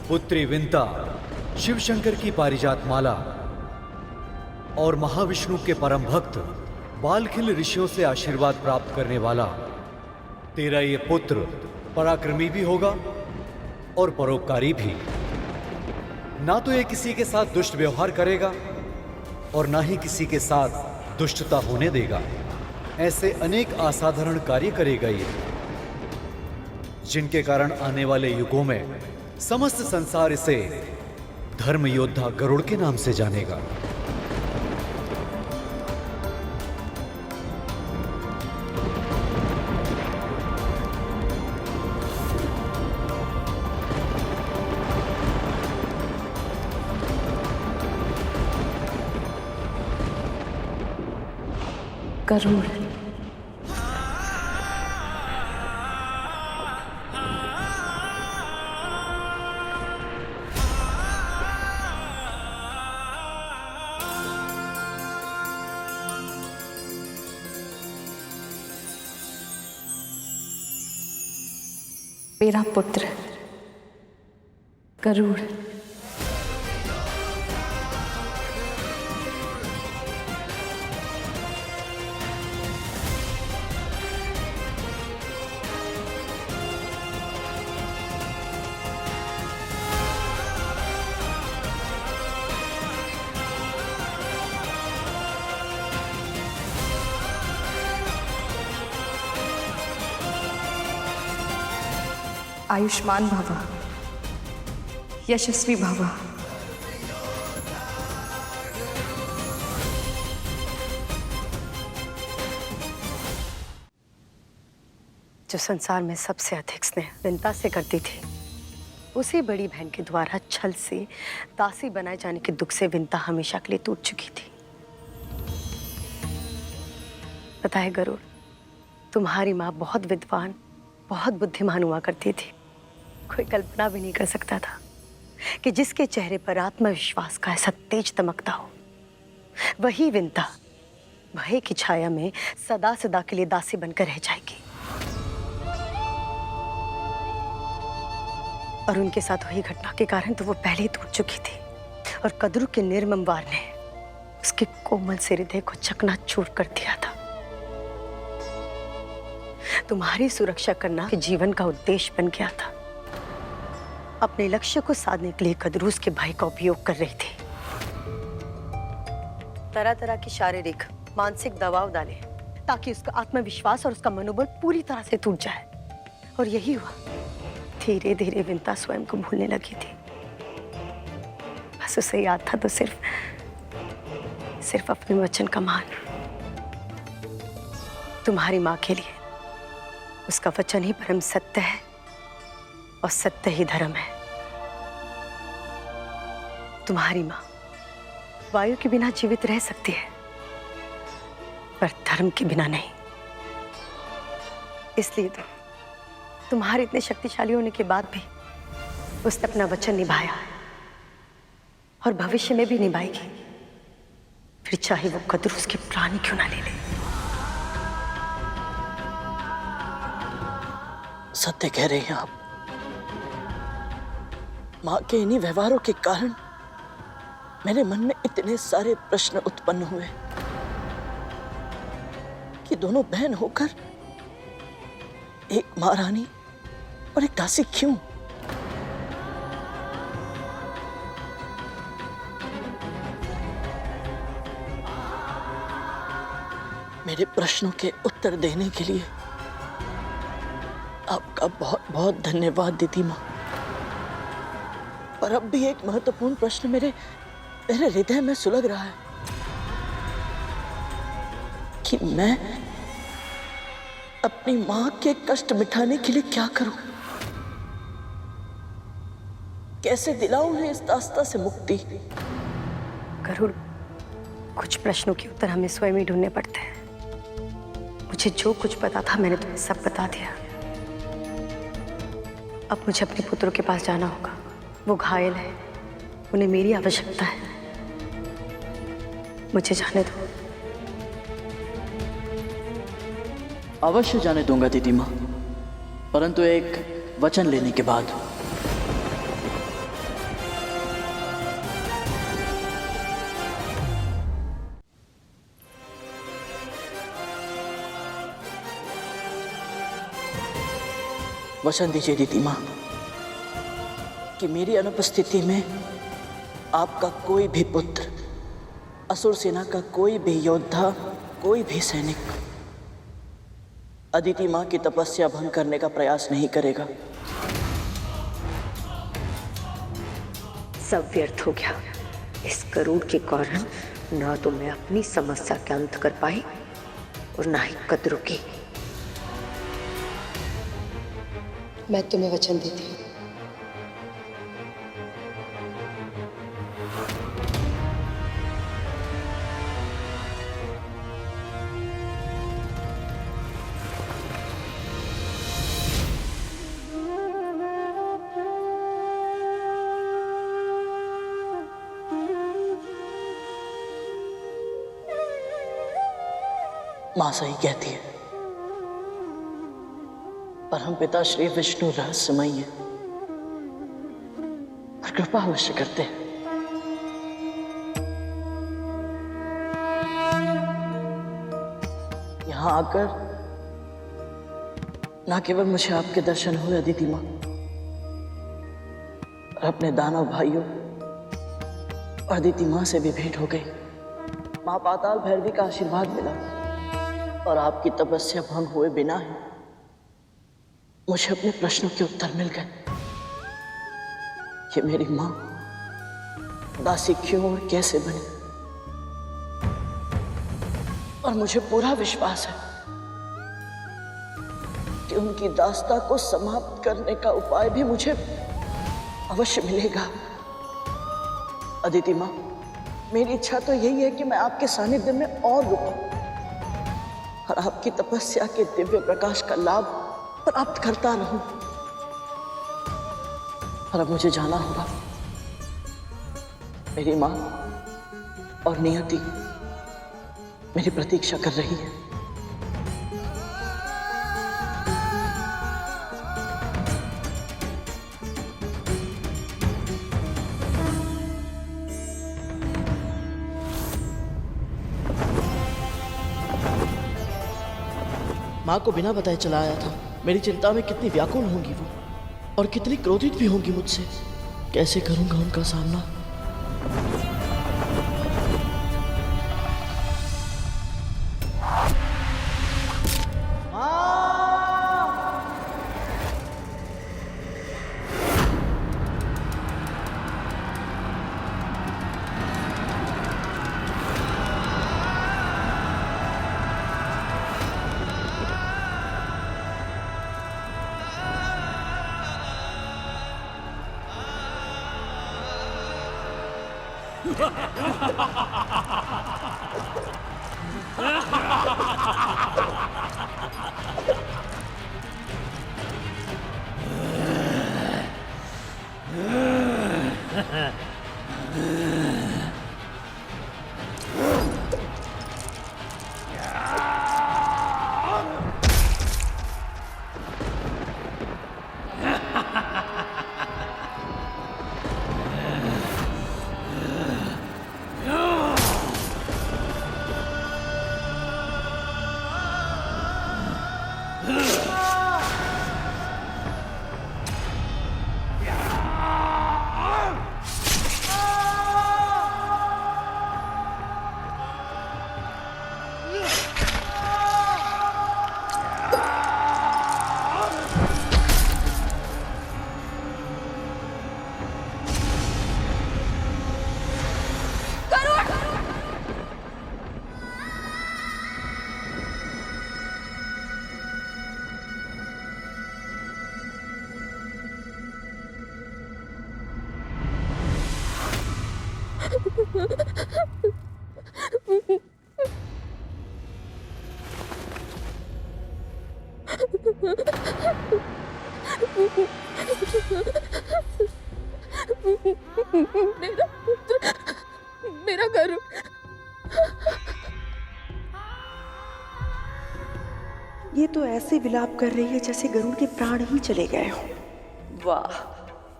पुत्री विंता, शिव शंकर की पारिजात माला और महाविष्णु के परम भक्त बालखिल ऋषियों से आशीर्वाद प्राप्त करने वाला तेरा ये पुत्र पराक्रमी भी होगा और परोपकारी भी। ना तो ये किसी के साथ दुष्ट व्यवहार करेगा और ना ही किसी के साथ दुष्टता होने देगा। ऐसे अनेक असाधारण कार्य करेगा ये, जिनके कारण आने वाले युगों में समस्त संसार इसे धर्म योद्धा गरुड़ के नाम से जानेगा। गरुड़, मेरा पुत्र गरुड़। आयुष्मान भव, यशस्वी भव। जो संसार में सबसे अधिक स्नेह विंता से करती थी, उसी बड़ी बहन के द्वारा छल से दासी बनाए जाने के दुख से विंता हमेशा के लिए टूट चुकी थी। पता है गरुड़, तुम्हारी माँ बहुत विद्वान, बहुत बुद्धिमान हुआ करती थी। कोई कल्पना भी नहीं कर सकता था कि जिसके चेहरे पर आत्मविश्वास का ऐसा तेज दमकता हो, वही विंता भय की छाया में सदा सदा के लिए दासी बनकर रह जाएगी। और उनके साथ हुई घटना के कारण तो वो पहले ही टूट चुकी थी, और कद्रू के निर्मम वार ने उसके कोमल से हृदय को चकनाचूर कर दिया था। तुम्हारी सुरक्षा करना जीवन का उद्देश्य बन गया था। अपने लक्ष्य को साधने के लिए कद्रू उसके भाई का उपयोग कर रही थी। तरह तरह की शारीरिक मानसिक दबाव डाले ताकि उसका आत्मविश्वास और उसका मनोबल पूरी तरह से टूट जाए। और यही हुआ। धीरे धीरे विंता स्वयं को भूलने लगी थी। बस उसे याद था तो सिर्फ अपने वचन का मान। तुम्हारी माँ के लिए उसका वचन ही परम सत्य है और सत्य ही धर्म है। तुम्हारी माँ वायु के बिना जीवित रह सकती है, पर धर्म के बिना नहीं। इसलिए तो तुम्हारे इतने शक्तिशाली होने के बाद भी उसने अपना वचन निभाया और भविष्य में भी निभाएगी, फिर चाहे वो कद्रू उसके प्राण ही क्यों ना ले ले। सत्य कह रही हैं आप। माँ के इन्हीं व्यवहारों के कारण मेरे मन में इतने सारे प्रश्न उत्पन्न हुए कि दोनों बहन होकर एक महारानी और एक दासी क्यों? मेरे प्रश्नों के उत्तर देने के लिए आपका बहुत बहुत धन्यवाद दीदी माँ। पर अब भी एक महत्वपूर्ण प्रश्न मेरे हृदय में सुलग रहा है कि मैं अपनी माँ के कष्ट मिटाने के लिए क्या करूं? कैसे दिलाऊं उन्हें इस दास्ता से मुक्ति? गरुड़, कुछ प्रश्नों के उत्तर हमें स्वयं ही ढूंढने पड़ते हैं। मुझे जो कुछ पता था मैंने तुम्हें सब बता दिया। अब मुझे अपने पुत्रों के पास जाना होगा। वो घायल है, उन्हें मेरी आवश्यकता है। मुझे जाने दो। अवश्य जाने दूंगा दीदी माँ, परंतु एक वचन लेने के बाद। वचन दीजिए दीदी माँ कि मेरी अनुपस्थिति में आपका कोई भी पुत्र, असुर सेना का कोई भी योद्धा, कोई भी सैनिक अदिति माँ की तपस्या भंग करने का प्रयास नहीं करेगा। सब व्यर्थ हो गया। इस गरुड़ के कारण ना तो मैं अपनी समस्या का अंत कर पाई और ना ही कद्रू की। मैं तुम्हें वचन देती हूँ। माँ सही कहती है, परम पिता श्री विष्णु रहस्यमय है और कृपा अवश्य करते हैं। यहां आकर ना केवल मुझे आपके दर्शन हुए अदिति माँ, और अपने दानव भाइयों और अदिति माँ से भी भेंट हो गई। माँ पाताल भैरवी का आशीर्वाद मिला और आपकी तपस्या भंग हुए बिना ही मुझे अपने प्रश्नों के उत्तर मिल गए। ये मेरी माँ दासी क्यों और कैसे बनी, और मुझे पूरा विश्वास है कि उनकी दासता को समाप्त करने का उपाय भी मुझे अवश्य मिलेगा। अदिति माँ, मेरी इच्छा तो यही है कि मैं आपके सानिध्य में और रुकूं और आपकी तपस्या के दिव्य प्रकाश का लाभ प्राप्त करता रहूं। और अब मुझे जाना होगा। मेरी मां और नियति मेरी प्रतीक्षा कर रही है। माँ को बिना बताए चला आया था। मेरी चिंता में कितनी व्याकुल होंगी वो, और कितनी क्रोधित भी होंगी मुझसे। कैसे करूंगा उनका सामना। मेरा गरुड़। ये तो ऐसे विलाप कर रही है जैसे गरुड़ के प्राण ही चले गए हो। वाह,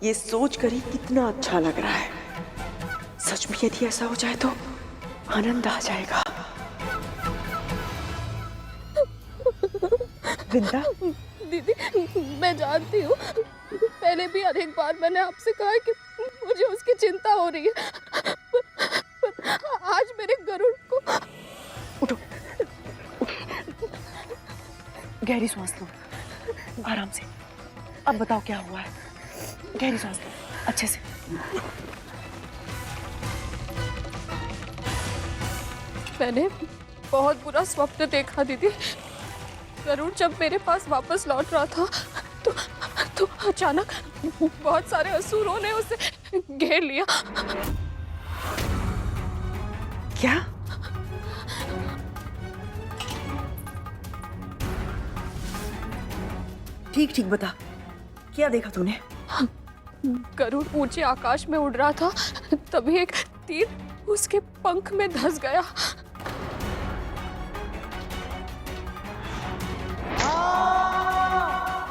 ये सोच कर ही कितना अच्छा लग रहा है। सच में यदि ऐसा हो जाए तो आनंद आ जाएगा। विंदा, दीदी मैं जानती हूँ, पहले भी अनेक बार मैंने आपसे कहा कि मुझे उसकी चिंता हो रही है, पर आज मेरे गरुड़ को। उठो, गहरी सांस लो, आराम से। अब बताओ क्या हुआ है? गहरी सांस लो, अच्छे से। मैंने बहुत बुरा स्वप्न देखा दीदी। गरुड़ जब मेरे पास वापस लौट रहा था तो अचानक बहुत सारे असुरों ने उसे घेर लिया। क्या? ठीक ठीक बता, क्या देखा तूने? गरुड़ ऊंचे आकाश में उड़ रहा था, तभी एक तीर उसके पंख में धंस गया।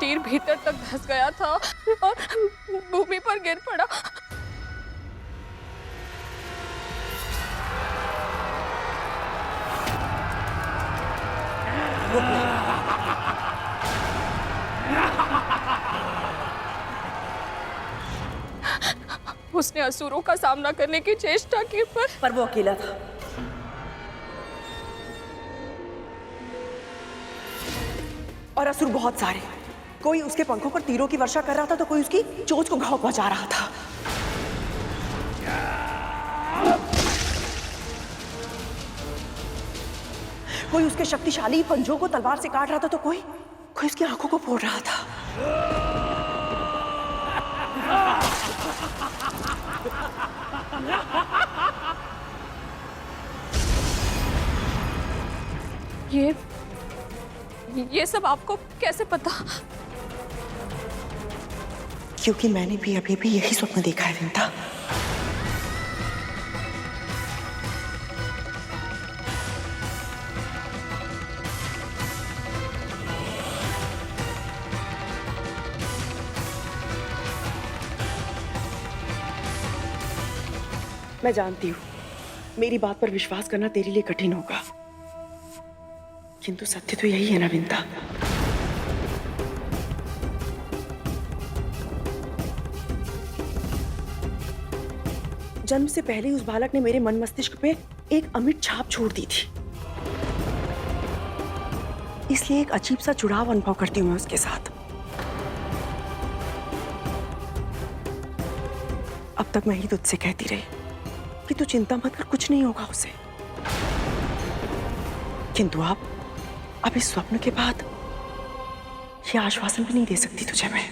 तीर भीतर तक धंस गया था और भूमि पर गिर पड़ा। उसने असुरों का सामना करने की चेष्टा की, पर वो अकेला था। और असुर बहुत सारे। कोई उसके पंखों पर तीरों की वर्षा कर रहा था तो कोई उसकी चोंच को घाव पहुंचा रहा था। कोई उसके शक्तिशाली पंजों को तलवार से काट रहा था तो कोई उसकी आंखों को फोड़ रहा था। ये सब आपको कैसे पता? क्योंकि मैंने भी अभी भी यही स्वप्न देखा है विंता। मैं जानती हूँ मेरी बात पर विश्वास करना तेरे लिए कठिन होगा, किंतु सत्य तो यही है ना विंता। जन्म से पहले उस बालक ने मेरे मन मस्तिष्क पे एक अमिट छाप छोड़ दी थी, इसलिए एक अजीब सा जुड़ाव अनुभव करती हूँ मैं उसके साथ। अब तक मैं ही तुझसे कहती रही कि तू चिंता मत कर, कुछ नहीं होगा उसे, किंतु अब इस स्वप्न के बाद ये आश्वासन भी नहीं दे सकती तुझे मैं।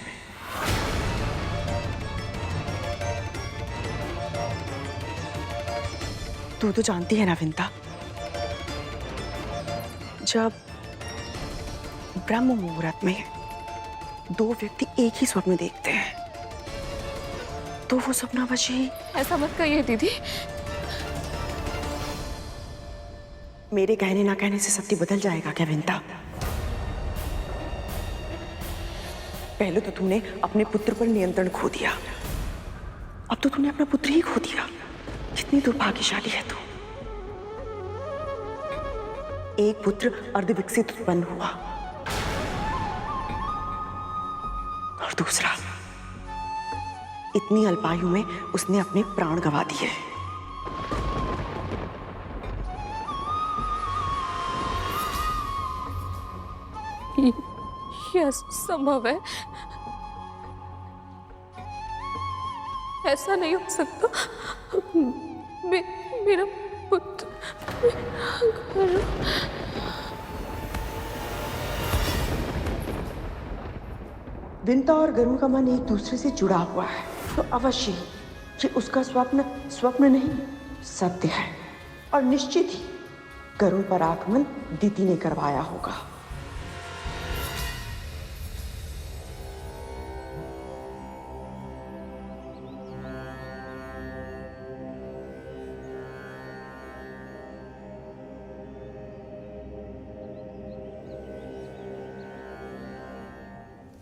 तू तो जानती है ना विंता, जब ब्रह्म मुहूर्त में दो व्यक्ति एक ही स्वप्न देखते हैं तो वो सपनावशी। ऐसा मत कहिए दीदी। मेरे कहने ना कहने से सत्य बदल जाएगा क्या विंता? पहले तो तूने अपने पुत्र पर नियंत्रण खो दिया, अब तो तूने अपना पुत्र ही खो दिया। कितनी दुर्भाग्यशाली है तू। एक पुत्र अर्धविकसित उत्पन्न हुआ और दूसरा इतनी अल्पायु में उसने अपने प्राण गंवा दिए। यह संभव है? ऐसा नहीं हो सकता। मेरा पुत्र विंता और गरुड़ का मन एक दूसरे से जुड़ा हुआ है, तो अवश्य कि उसका स्वप्न नहीं सत्य है। और निश्चित ही गरुड़ पर आक्रमण दीति ने करवाया होगा।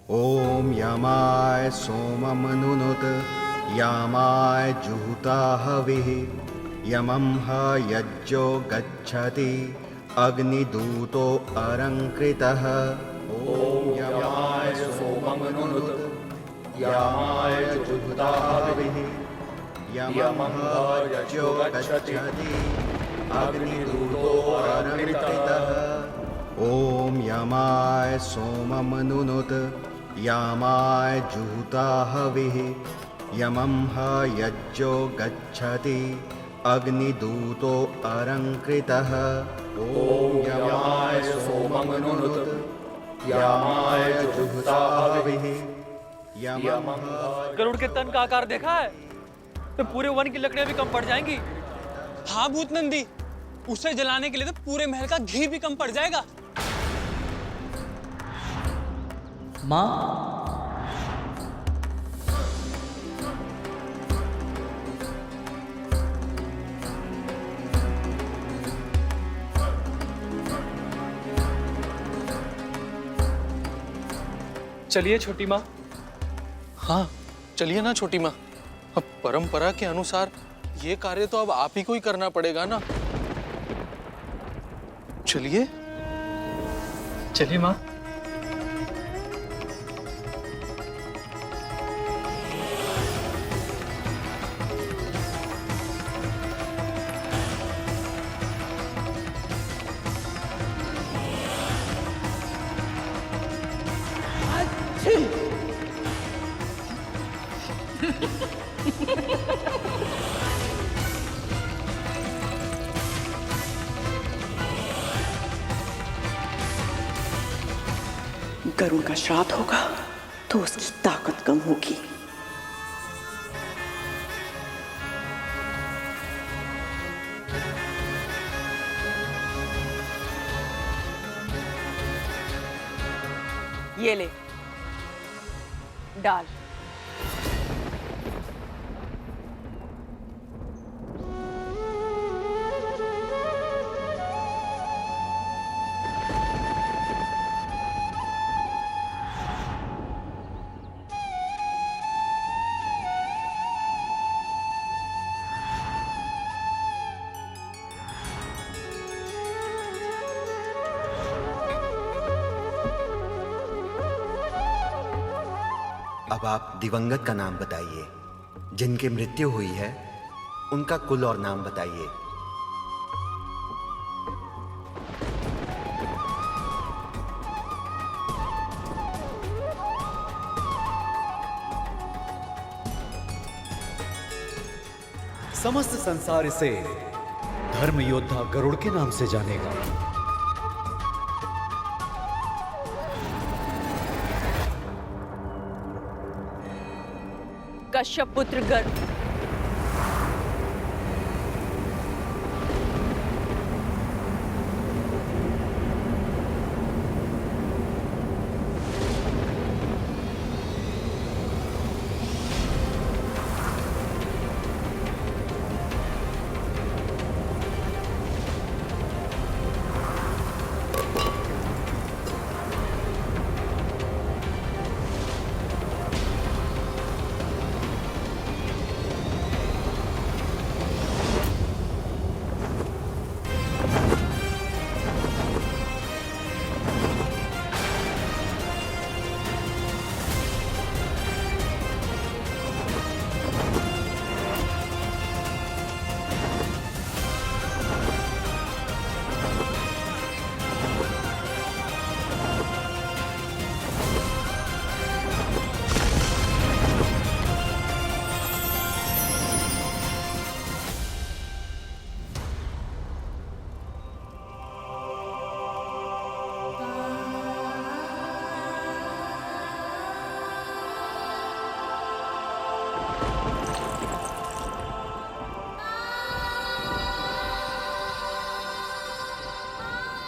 ओम यमाय सोममनुनुत यामाय जुहुता हविः यमं ह यज्ञो गच्छति अग्निदूतो अलंकृतः। ओम यमाय सोममनुनुत यामाय जुहुताहविः यमं यज्ञो गच्छति अग्निदूतो अरङ्कृतः ॐ यमाय सोममनुनुत यामाय जुहुताहविः यमं यज्ञो गच्छति अग्निदूतो अरङ्कृतः ॐ यमाय सोममनुनुत यामाय जुहुताहविः यमं गरुड़ के तन का आकार देखा है? तो पूरे वन की लकड़ियां भी कम पड़ जाएंगी। हाँ भूत नंदी, उसे जलाने के लिए तो पूरे महल का घी भी कम पड़ जाएगा। माँ, चलिए छोटी माँ। हाँ चलिए ना छोटी माँ, अब परंपरा के अनुसार ये कार्य तो अब आप ही को ही करना पड़ेगा ना। चलिए चलिए माँ। गरुड़ का श्राद्ध होगा तो उसकी ताकत कम होगी। ये ले, डाल। अब आप दिवंगत का नाम बताइए। जिनकी मृत्यु हुई है उनका कुल और नाम बताइए। समस्त संसार इसे धर्म योद्धा गरुड़ के नाम से जानेगा। कश्यप पुत्र गरुड़,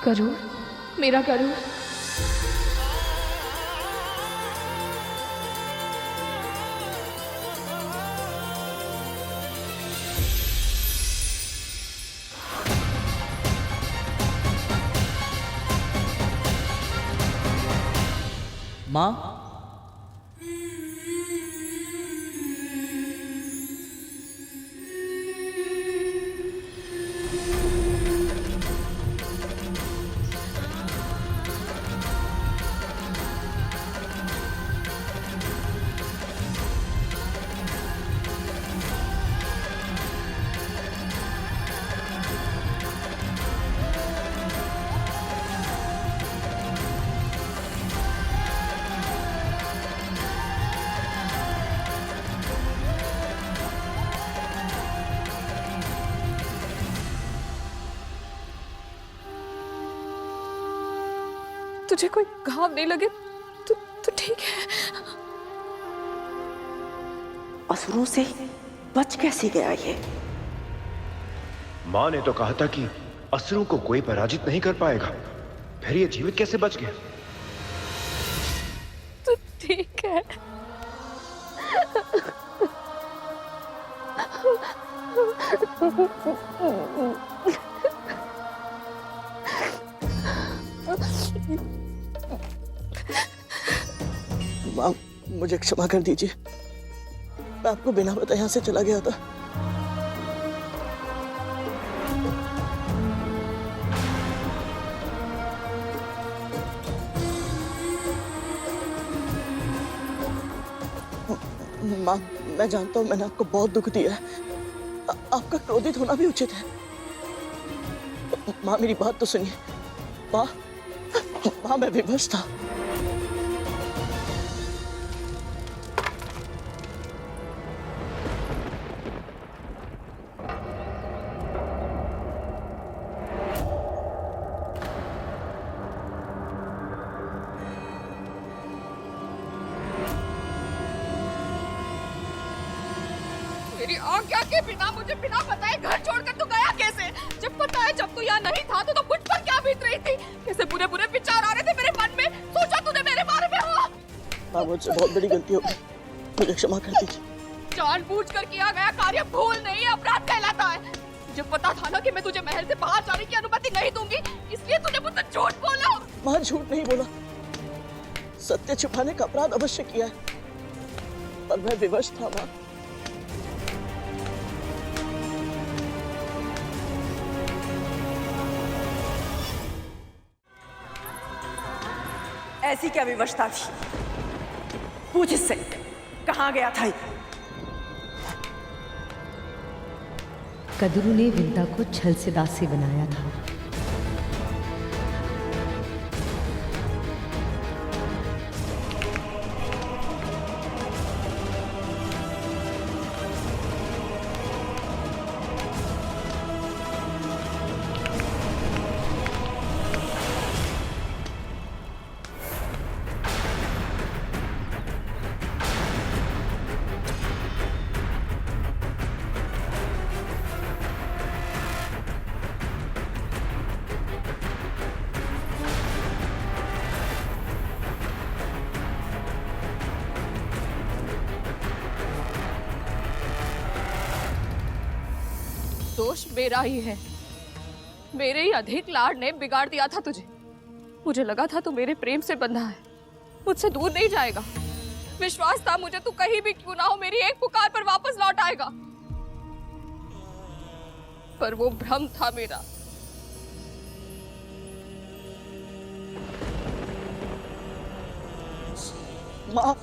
गरुड़, मेरा गरुड़। माँ, तुझे कोई घाव नहीं लगे तो ठीक है। असुरों से बच कैसे गया ये? माँ ने तो कहा था कि असुरों को कोई पराजित नहीं कर पाएगा, फिर ये जीवित कैसे बच गया? तो ठीक है। माँ, मुझे क्षमा कर दीजिए, मैं आपको बिना बताए यहाँ से चला गया था। माँ, मैं जानता हूँ मैंने आपको बहुत दुख दिया है, आपका क्रोधित होना भी उचित है। माँ, मेरी बात तो सुनिए। माँ, मैं विवश था। मेरी आज्ञा के बिना, मुझे बिना बताए घर छोड़कर तू गया कैसे? जब पता है जब तू यहाँ नहीं था तो मुझ पर क्या बीत रही थी? कैसे बुरे बुरे विचार आ रहे थे मेरे मन में? सोचा तूने मेरे बारे में हो? माँ, मुझसे बहुत बड़ी गलती हो गई, मुझे क्षमा कर दीजिए। जानबूझकर किया गया कार्य भूल नहीं अपराध कहलाता है। मुझे पता था ना कि मैं तुझे महल से बाहर जाने की अनुमति नहीं दूंगी, इसलिए तूने मुझसे झूठ बोला। माँ, झूठ नहीं बोला, सत्य छुपाने का अपराध अवश्य किया है, पर मैं विवश था। माँ, ऐसी क्या विवशता थी? पूछ इससे, कहाँ गया था? कदरू ने विंता को छल से दासी बनाया था। दोष मेरा ही है, मेरे ही अधिक लाड ने बिगाड़ दिया था तुझे। मुझे लगा था तू मेरे प्रेम से बंधा है, मुझसे दूर नहीं जाएगा। विश्वास था मुझे तू कहीं भी क्यों ना हो मेरी एक पुकार पर वापस लौट आएगा, पर वो भ्रम था मेरा। माँ,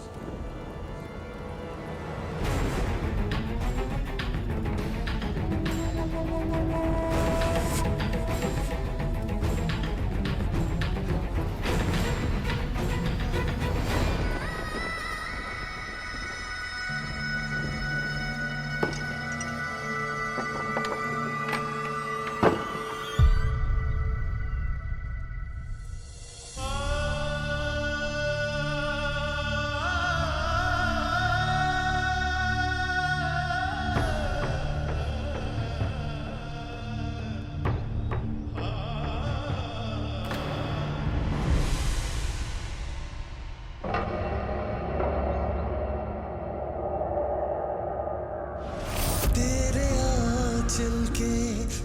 आंचल के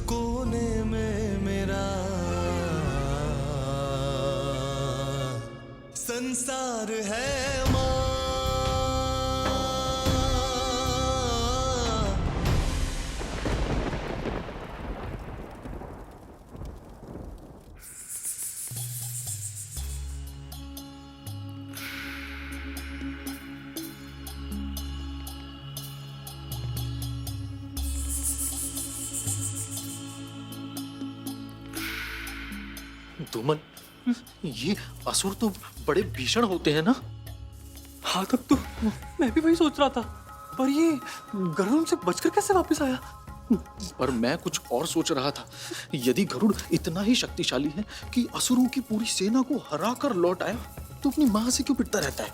कोने में मेरा संसार है माँ। दुमन, ये असुर तो बड़े भीषण होते हैं ना? हाँ, तब तो मैं भी वही सोच रहा था, पर ये गरुड़ से बचकर कैसे वापस आया? पर मैं कुछ और सोच रहा था। यदि गरुड़ इतना ही शक्तिशाली है कि असुरों की पूरी सेना को हरा कर लौट आया, तो अपनी मां से क्यों पिटता रहता है?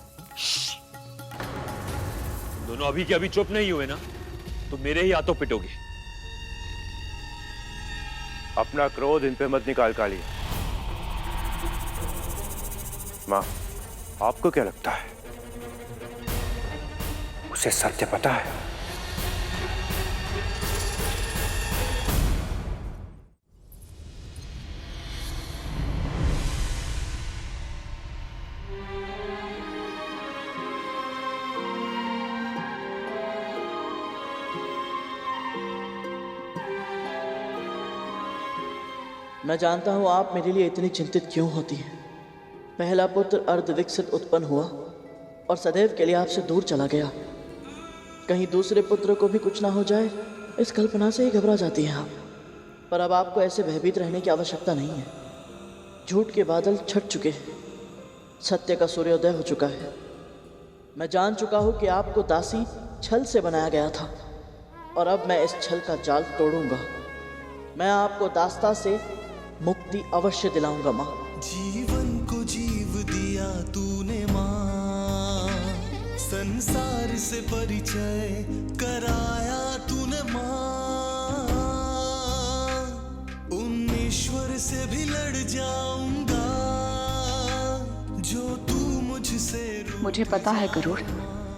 दोनों अभी के अभी चुप नहीं हुए ना, तो मेरे ही हाथों पिटोगे। अपना क्रोध इन पे मत निकाल काली। मां, आपको क्या लगता है उसे सत्य पता है? मैं जानता हूं आप मेरे लिए इतनी चिंतित क्यों होती हैं। पहला पुत्र अर्धविकसित उत्पन्न हुआ और सदैव के लिए आपसे दूर चला गया। कहीं दूसरे पुत्र को भी कुछ ना हो जाए, इस कल्पना से ही घबरा जाती हैं आप। पर अब आपको ऐसे भयभीत रहने की आवश्यकता नहीं है। झूठ के बादल छट चुके हैं, सत्य का सूर्योदय हो चुका है। मैं जान चुका हूं कि आपको दासी छल से बनाया गया था, और अब मैं इस छल का जाल तोड़ूंगा। मैं आपको दास्ता से मुक्ति अवश्य दिलाऊंगा माँ। जीवन को जीव दिया तूने माँ, संसार से परिचय कराया तूने माँ। उन ईश्वर से भी लड़ जाऊंगा जो तू मुझसे। मुझे पता है गरुड़,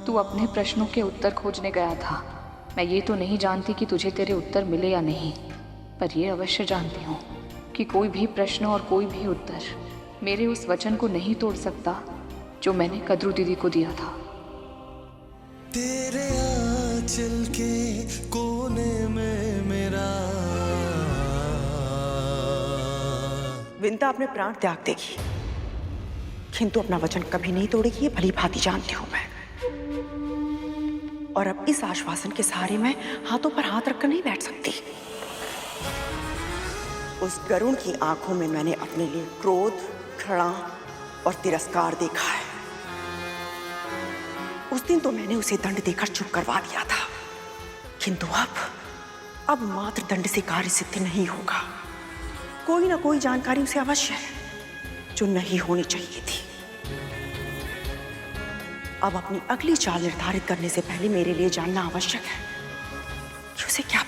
तू अपने प्रश्नों के उत्तर खोजने गया था। मैं ये तो नहीं जानती कि तुझे तेरे उत्तर मिले या नहीं, पर ये अवश्य जानती हूँ कि कोई भी प्रश्न और कोई भी उत्तर मेरे उस वचन को नहीं तोड़ सकता जो मैंने कद्रू दीदी को दिया था। तेरे आंचल के कोने में मेरा। विंता अपने प्राण त्याग देगी, किंतु अपना वचन कभी नहीं तोड़ेगी, ये भली भांति जानती हूं मैं। और अब इस आश्वासन के सहारे मैं हाथों पर हाथ रखकर नहीं बैठ सकती। उस गरुड़ की आंखों में मैंने अपने लिए क्रोध, घृणा और तिरस्कार देखा है। उस दिन तो मैंने उसे दंड देकर चुप करवा दिया था, किंतु अब मात्र दंड से कार्य सिद्ध नहीं होगा। कोई ना कोई जानकारी उसे अवश्य है जो नहीं होनी चाहिए थी। अब अपनी अगली चाल निर्धारित करने से पहले मेरे लिए जानना आवश्यक है कि उसे क्या